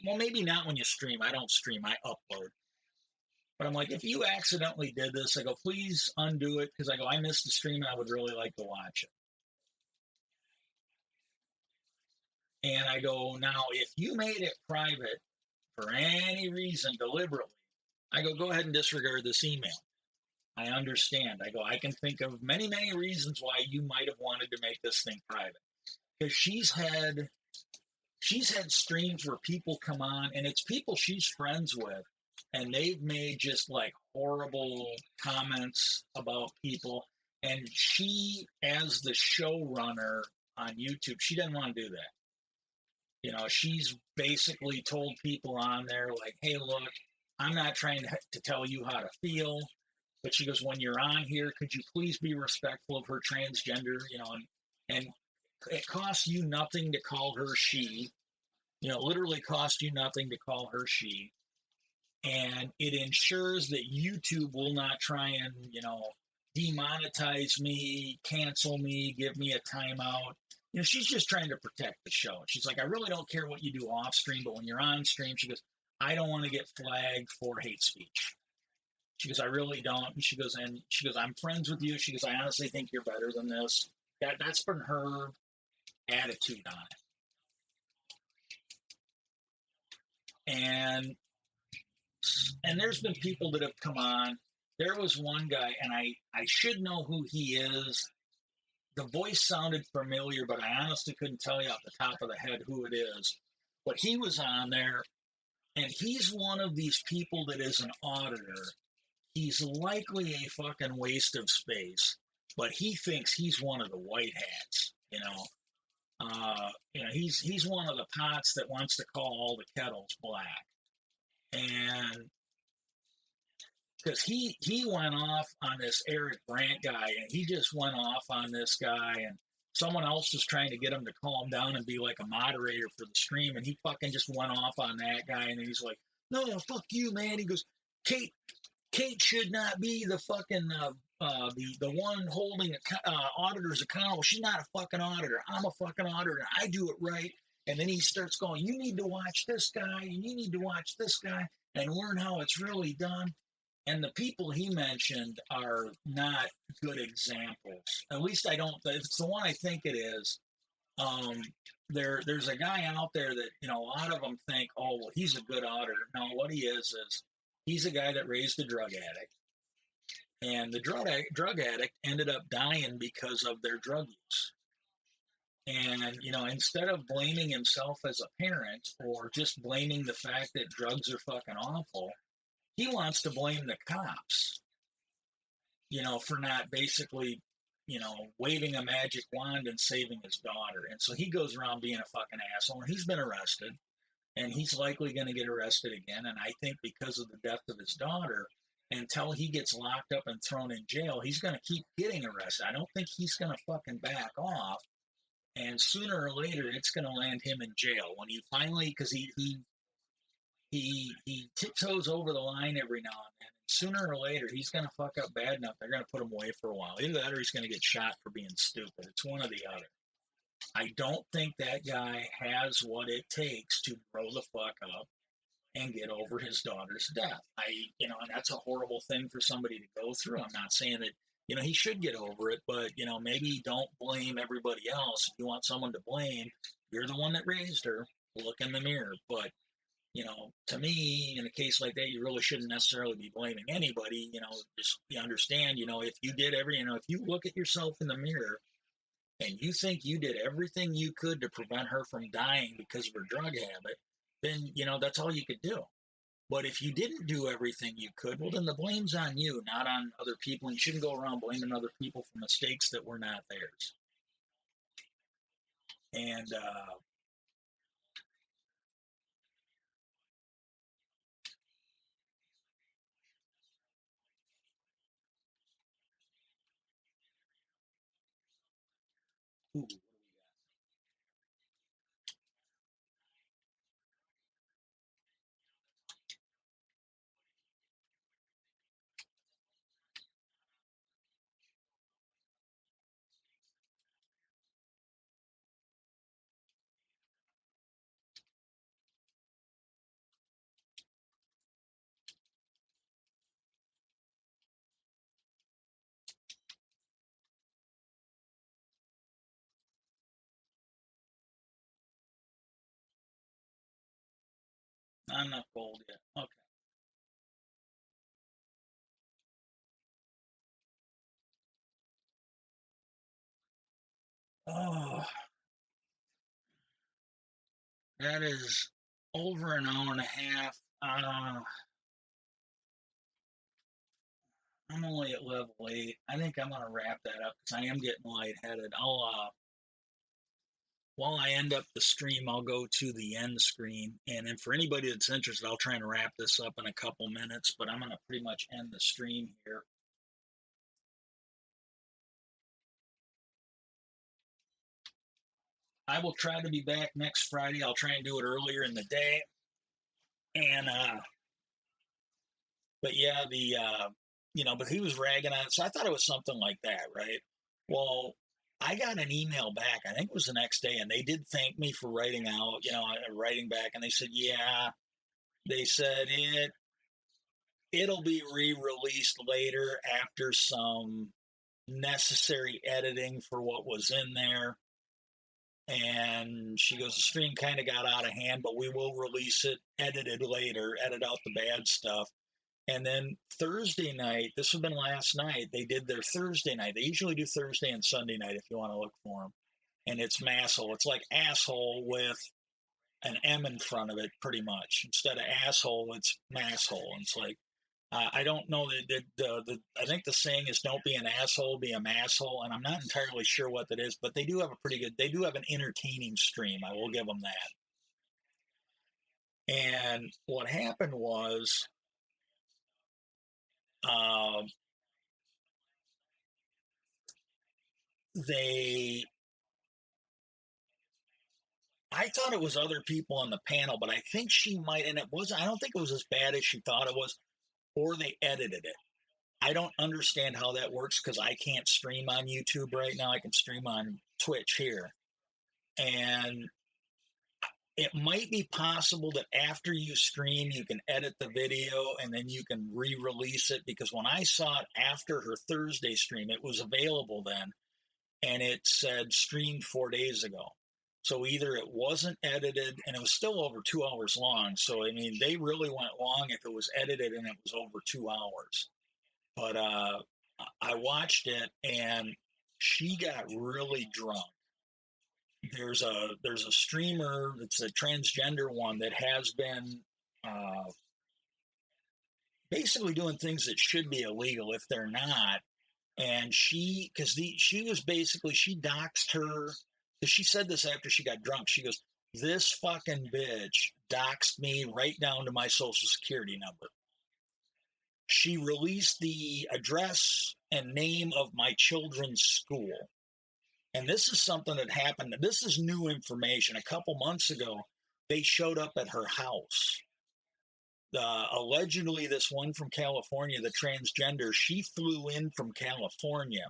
well, maybe not when you stream. I don't stream, I upload. But I'm like, if you accidentally did this, I go, please undo it, because I missed the stream and I would really like to watch it. And I go, now if you made it private for any reason deliberately, I go ahead and disregard this email. I understand. I go, I can think of many, many reasons why you might have wanted to make this thing private. Because she's had streams where people come on, and it's people she's friends with, and they've made just like horrible comments about people. And she, as the showrunner on YouTube, she doesn't want to do that. She's basically told people on there, like, hey, look, I'm not trying to tell you how to feel. But she goes, when you're on here, could you please be respectful of her transgender, and it costs you nothing to call her she. Literally costs you nothing to call her she. And it ensures that YouTube will not try and, demonetize me, cancel me, give me a timeout. She's just trying to protect the show. She's like, I really don't care what you do off stream, but when you're on stream, she goes, I don't want to get flagged for hate speech. She goes, I really don't. And she goes, I'm friends with you. She goes, I honestly think you're better than this. That's been her attitude on it. And there's been people that have come on. There was one guy, and I should know who he is. The voice sounded familiar, but I honestly couldn't tell you off the top of the head who it is. But he was on there, and he's one of these people that is an auditor. He's likely a fucking waste of space, but he thinks he's one of the white hats, He's one of the pots that wants to call all the kettles black, and because he went off on this Eric Brandt guy, and he just went off on this guy, and someone else was trying to get him to calm down and be like a moderator for the stream, and he fucking just went off on that guy, and he's like, "No, fuck you, man." He goes, "Kate, Kate should not be the fucking the one holding auditors accountable. She's not a fucking auditor. I'm a fucking auditor. And I do it right." And then he starts going, "You need to watch this guy, and you need to watch this guy, and learn how it's really done." And the people he mentioned are not good examples. At least I don't. It's the one I think it is. Um, there's a guy out there that a lot of them think, oh well, he's a good auditor. No, what he is he's a guy that raised a drug addict, and the drug addict ended up dying because of their drug use. And instead of blaming himself as a parent or just blaming the fact that drugs are fucking awful, he wants to blame the cops, for not basically, waving a magic wand and saving his daughter. And so he goes around being a fucking asshole, and he's been arrested, and he's likely going to get arrested again. And I think because of the death of his daughter, until he gets locked up and thrown in jail, he's going to keep getting arrested. I don't think he's going to fucking back off. And sooner or later, it's going to land him in jail when he finally, because he tiptoes over the line every now and then. Sooner or later, he's going to fuck up bad enough. They're going to put him away for a while. Either that or he's going to get shot for being stupid. It's one or the other. I don't think that guy has what it takes to grow the fuck up and get over his daughter's death. And that's a horrible thing for somebody to go through. I'm not saying that, he should get over it, but, maybe don't blame everybody else. If you want someone to blame, you're the one that raised her. Look in the mirror. But to me, in a case like that, you really shouldn't necessarily be blaming anybody. Just you understand, if you did if you look at yourself in the mirror and you think you did everything you could to prevent her from dying because of her drug habit, then, that's all you could do. But if you didn't do everything you could, well, then the blame's on you, not on other people. And you shouldn't go around blaming other people for mistakes that were not theirs. And, ooh, I'm not cold yet. Okay. Oh, that is over an hour and a half. I'm only at level 8. I think I'm gonna wrap that up because I am getting lightheaded. While I end up the stream, I'll go to the end screen, and then for anybody that's interested, I'll try and wrap this up in a couple minutes. But I'm gonna pretty much end the stream here. I will try to be back next Friday. I'll try and do it earlier in the day, and but yeah, but he was ragging on it, so I thought it was something like that, right? Well, I got an email back. I think it was the next day, and they did thank me for writing out, writing back, and they said, yeah, they said it'll be re-released later after some necessary editing for what was in there. And she goes, the stream kind of got out of hand, but we will release it edited later, edit out the bad stuff. And then Thursday night, this has been last night, they did their Thursday night. They usually do Thursday and Sunday night if you want to look for them. And it's Masshole. It's like asshole with an M in front of it, pretty much. Instead of asshole, it's Masshole. And it's like, I don't know the I think the saying is don't be an asshole, be a masshole, and I'm not entirely sure what that is, but they do have a pretty good, they do have an entertaining stream. I will give them that. And what happened was, um, they, I thought it was other people on the panel, but I think she might, and it wasn't, I don't think it was as bad as she thought it was, or they edited it. I don't understand how that works because I can't stream on YouTube right now. I can stream on Twitch here. And it might be possible that after you stream, you can edit the video and then you can re release it. Because when I saw it after her Thursday stream, it was available then and it said streamed 4 days ago. So either it wasn't edited and it was still over 2 hours long. So, I mean, they really went long if it was edited and it was over 2 hours. But I watched it and she got really drunk. There's a streamer that's a transgender one that has been uh, basically doing things that should be illegal if they're not. And she was basically she doxed her because she said this after she got drunk. She goes, "This fucking bitch doxed me right down to my social security number." She released the address and name of my children's school. And this is something that happened. This is new information. A couple months ago, they showed up at her house. Allegedly, this one from California, the transgender, she flew in from California.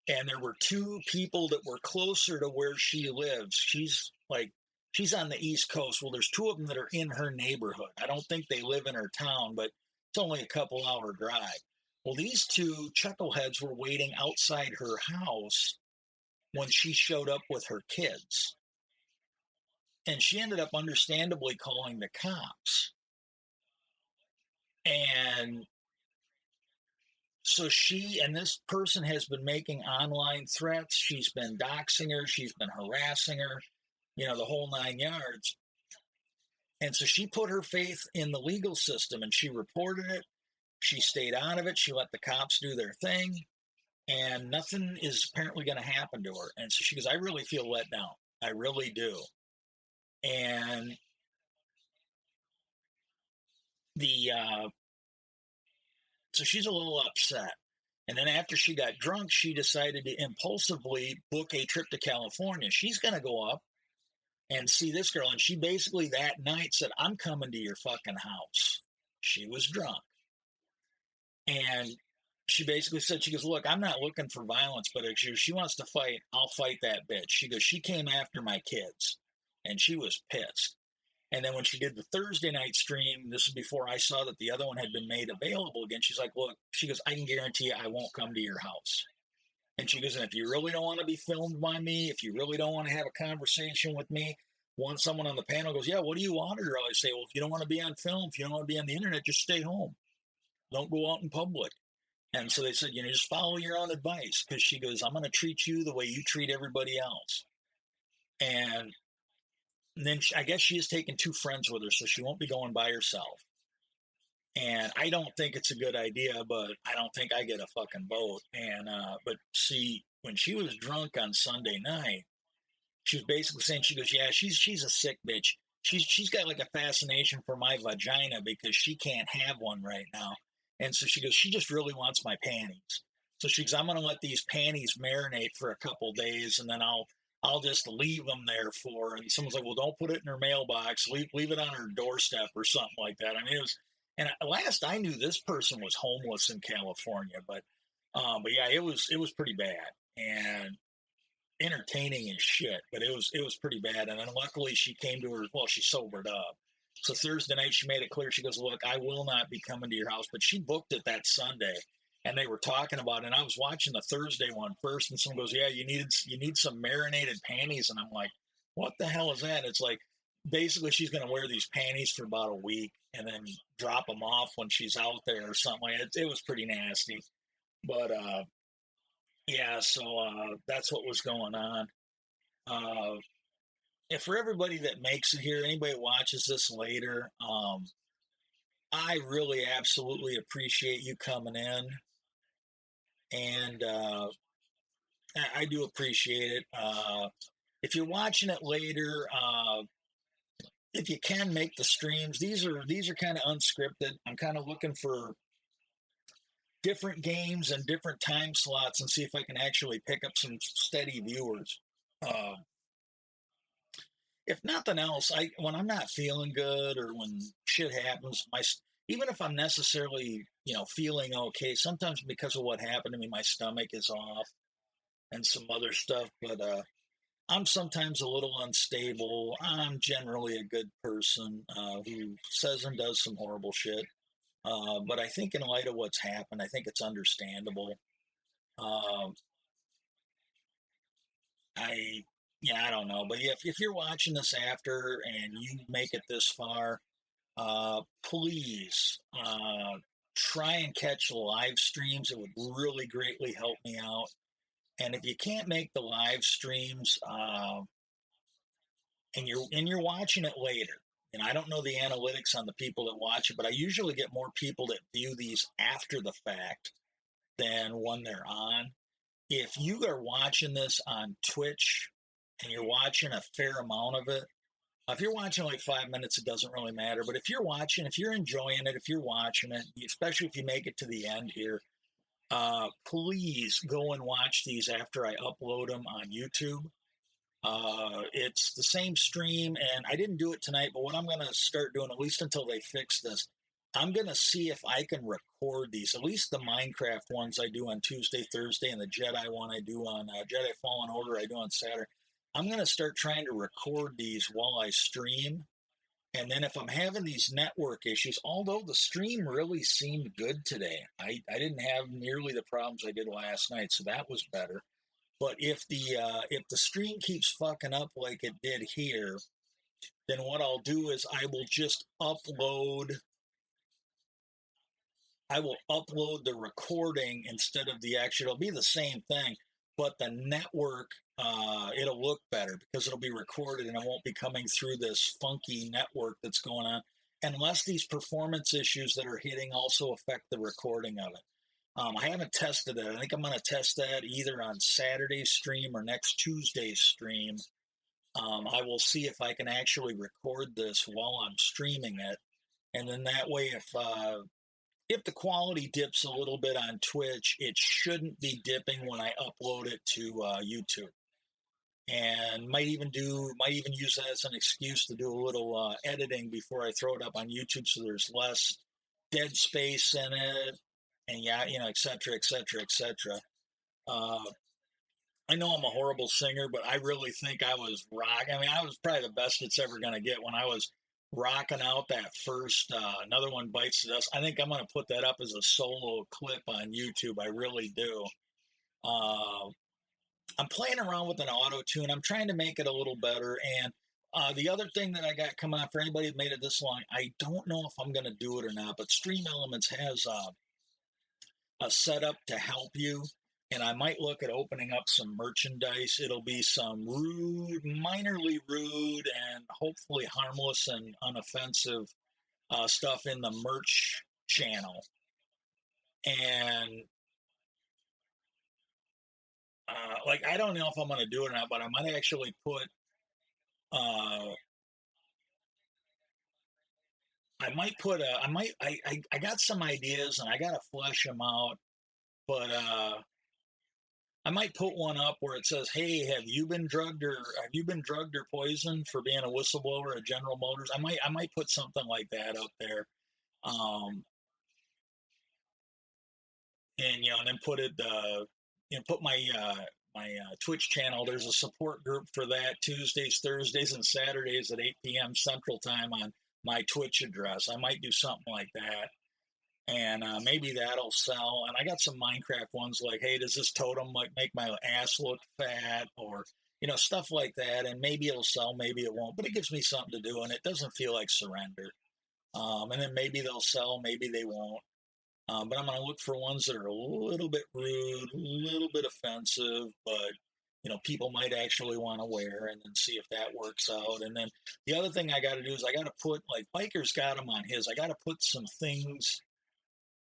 And there were two people that were closer to where she lives. She's on the East Coast. Well, there's two of them that are in her neighborhood. I don't think they live in her town, but it's only a couple-hour drive. Well, these two chuckleheads were waiting outside her house when she showed up with her kids. And she ended up understandably calling the cops. And so she and this person has been making online threats. She's been doxing her, she's been harassing her, the whole 9 yards. And so she put her faith in the legal system and she reported it. She stayed out of it. She let the cops do their thing. And nothing is apparently going to happen to her. And so she goes, I really feel let down. I really do. And the so she's a little upset. And then after she got drunk, she decided to impulsively book a trip to California. She's going to go up and see this girl. And she basically that night said, I'm coming to your fucking house. She was drunk. And she basically said, she goes, look, I'm not looking for violence, but if she wants to fight, I'll fight that bitch. She goes, she came after my kids. And she was pissed. And then when she did the Thursday night stream, this is before I saw that the other one had been made available again. She's like, look, she goes, I can guarantee you I won't come to your house. And she goes, and if you really don't want to be filmed by me, if you really don't want to have a conversation with me, someone on the panel goes, yeah, what do you want? Or I say, well, if you don't want to be on film, if you don't want to be on the internet, just stay home. Don't go out in public. And so they said, just follow your own advice. Because she goes, I'm going to treat you the way you treat everybody else. And then I guess she has taken two friends with her, so she won't be going by herself. And I don't think it's a good idea, but I don't think I get a fucking vote. And but see, when she was drunk on Sunday night, she was basically saying, she goes, yeah, she's a sick bitch. She's got like a fascination for my vagina because she can't have one right now. And so she goes, she just really wants my panties. So she goes, I'm going to let these panties marinate for a couple days, and then I'll just leave them there for her. And someone's like, well, don't put it in her mailbox. Leave it on her doorstep or something like that. I mean, it was, and last I knew, this person was homeless in California, but yeah, it was pretty bad and entertaining as shit, but it was pretty bad. And then luckily she came to her, well, she sobered up. So Thursday night she made it clear. She goes, look, I will not be coming to your house, but she booked it that Sunday. And they were talking about it. And I was watching the Thursday one first, and someone goes, yeah, you need some marinated panties. And I'm like, what the hell is that? It's like, basically she's going to wear these panties for about a week and then drop them off when she's out there or something like that. It was pretty nasty. But yeah, so that's what was going on. If for everybody that makes it here, anybody watches this later, I really absolutely appreciate you coming in, and I do appreciate it. If you're watching it later, if you can make the streams, these are kind of unscripted. I'm kind of looking for different games and different time slots and see if I can actually pick up some steady viewers. Uh, if nothing else, I when I'm not feeling good or when shit happens, even if I'm necessarily feeling okay, sometimes because of what happened to me, my stomach is off and some other stuff. But I'm sometimes a little unstable. I'm generally a good person who says and does some horrible shit. But I think in light of what's happened, I think it's understandable. Um, I yeah, I don't know, but if you're watching this after and you make it this far, please try and catch live streams. It would really greatly help me out. And if you can't make the live streams, and you're watching it later, and I don't know the analytics on the people that watch it, but I usually get more people that view these after the fact than when they're on. If you are watching this on Twitch and you're watching a fair amount of it, if you're watching like 5 minutes, it doesn't really matter. But if you're enjoying it, if you're watching it, especially if you make it to the end here, please go and watch these after I upload them on YouTube. It's the same stream, and I didn't do it tonight, but what I'm going to start doing, at least until they fix this, I'm going to see if I can record these, at least the Minecraft ones I do on Tuesday, Thursday, and the Jedi one I do on Jedi Fallen Order I do on Saturday. I'm going to start trying to record these while I stream. And then if I'm having these network issues, although the stream really seemed good today, I didn't have nearly the problems I did last night, so that was better. But if the stream keeps fucking up like it did here, then what I'll do is I will upload the recording instead of the actual. It'll be the same thing, but the network it'll look better because it'll be recorded and it won't be coming through this funky network that's going on. Unless these performance issues that are hitting also affect the recording of it. I haven't tested that. I think I'm going to test that either on Saturday's stream or next Tuesday's stream. I will see if I can actually record this while I'm streaming it, and then that way, if the quality dips a little bit on Twitch, it shouldn't be dipping when I upload it to YouTube. And might even use that as an excuse to do a little editing before I throw it up on YouTube, so there's less dead space in it, and et cetera, et cetera, et cetera. Uh, I know I'm a horrible singer, but I really think I was rock. I mean, I was probably the best it's ever going to get when I was rocking out that first Another One Bites the Dust. I think I'm going to put that up as a solo clip on YouTube. I really do. Uh, I'm playing around with an auto tune. I'm trying to make it a little better. And the other thing that I got coming on for anybody that made it this long, I don't know if I'm going to do it or not, but Stream Elements has a setup to help you. And I might look at opening up some merchandise. It'll be some rude, minorly rude, and hopefully harmless and unoffensive stuff in the merch channel. And like, I don't know if I'm going to do it or not, but I might actually put. I might put a. I might. I got some ideas and I got to flesh them out. But I might put one up where it says, "Hey, have you been drugged or poisoned for being a whistleblower at General Motors?" I might put something like that up there, um, and and then put my Twitch channel. There's a support group for that Tuesdays, Thursdays, and Saturdays at 8 p.m. Central Time on my Twitch address. I might do something like that. And maybe that'll sell. And I got some Minecraft ones like, hey, does this totem like make my ass look fat, or stuff like that? And maybe it'll sell, maybe it won't, but it gives me something to do, and it doesn't feel like surrender. And then maybe they'll sell, maybe they won't. But I'm going to look for ones that are a little bit rude, a little bit offensive, but people might actually want to wear, and then see if that works out. And then the other thing I got to do is I got to put, like, Biker's got them on his. I got to put some things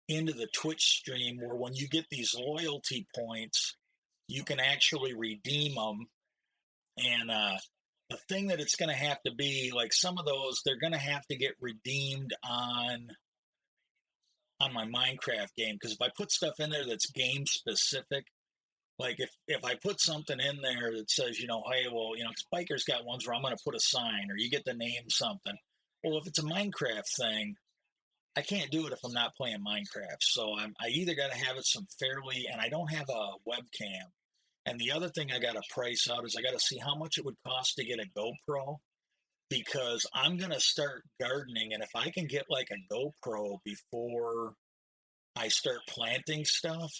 into the Twitch stream where when you get these loyalty points, you can actually redeem them. And the thing that it's going to have to be, like, some of those, they're going to have to get redeemed on my Minecraft game, because if I put stuff in there that's game specific, like if I put something in there that says, hey, well, Spiker's got ones where I'm going to put a sign, or you get to name something. Well, if it's a Minecraft thing, I can't do it if I'm not playing Minecraft. So I either got to have it some fairly, and I don't have a webcam. And the other thing I got to price out is I got to see how much it would cost to get a GoPro, because I'm going to start gardening. And if I can get like a GoPro before I start planting stuff,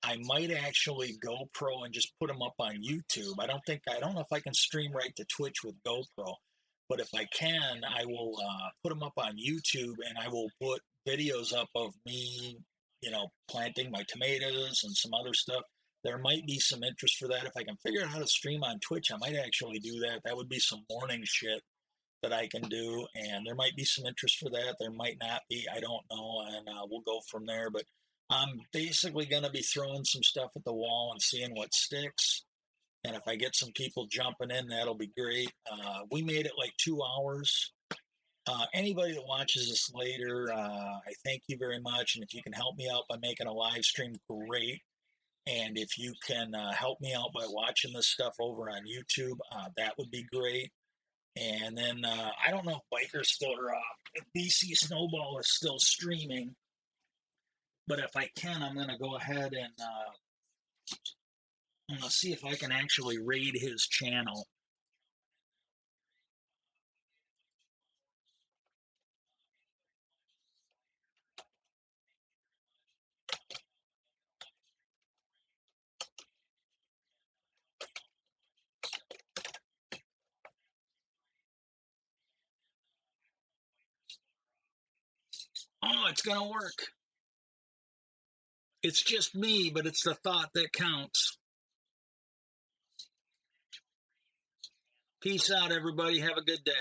I might actually GoPro and just put them up on YouTube. I don't know if I can stream right to Twitch with GoPro, but if I can, I will put them up on YouTube, and I will put videos up of me, planting my tomatoes and some other stuff. There might be some interest for that. If I can figure out how to stream on Twitch, I might actually do that. That would be some morning shit that I can do, and there might be some interest for that. There might not be. I don't know, and we'll go from there. But I'm basically going to be throwing some stuff at the wall and seeing what sticks. And if I get some people jumping in, that'll be great. We made it like 2 hours. Anybody that watches this later, I thank you very much. And if you can help me out by making a live stream, great. And if you can help me out by watching this stuff over on YouTube, that would be great. And then I don't know if Biker's still, or if BC Snowball is still streaming, but if I can, I'm going to go ahead and I'm going to see if I can actually raid his channel. Oh, it's going to work. It's just me, but it's the thought that counts. Peace out, everybody. Have a good day.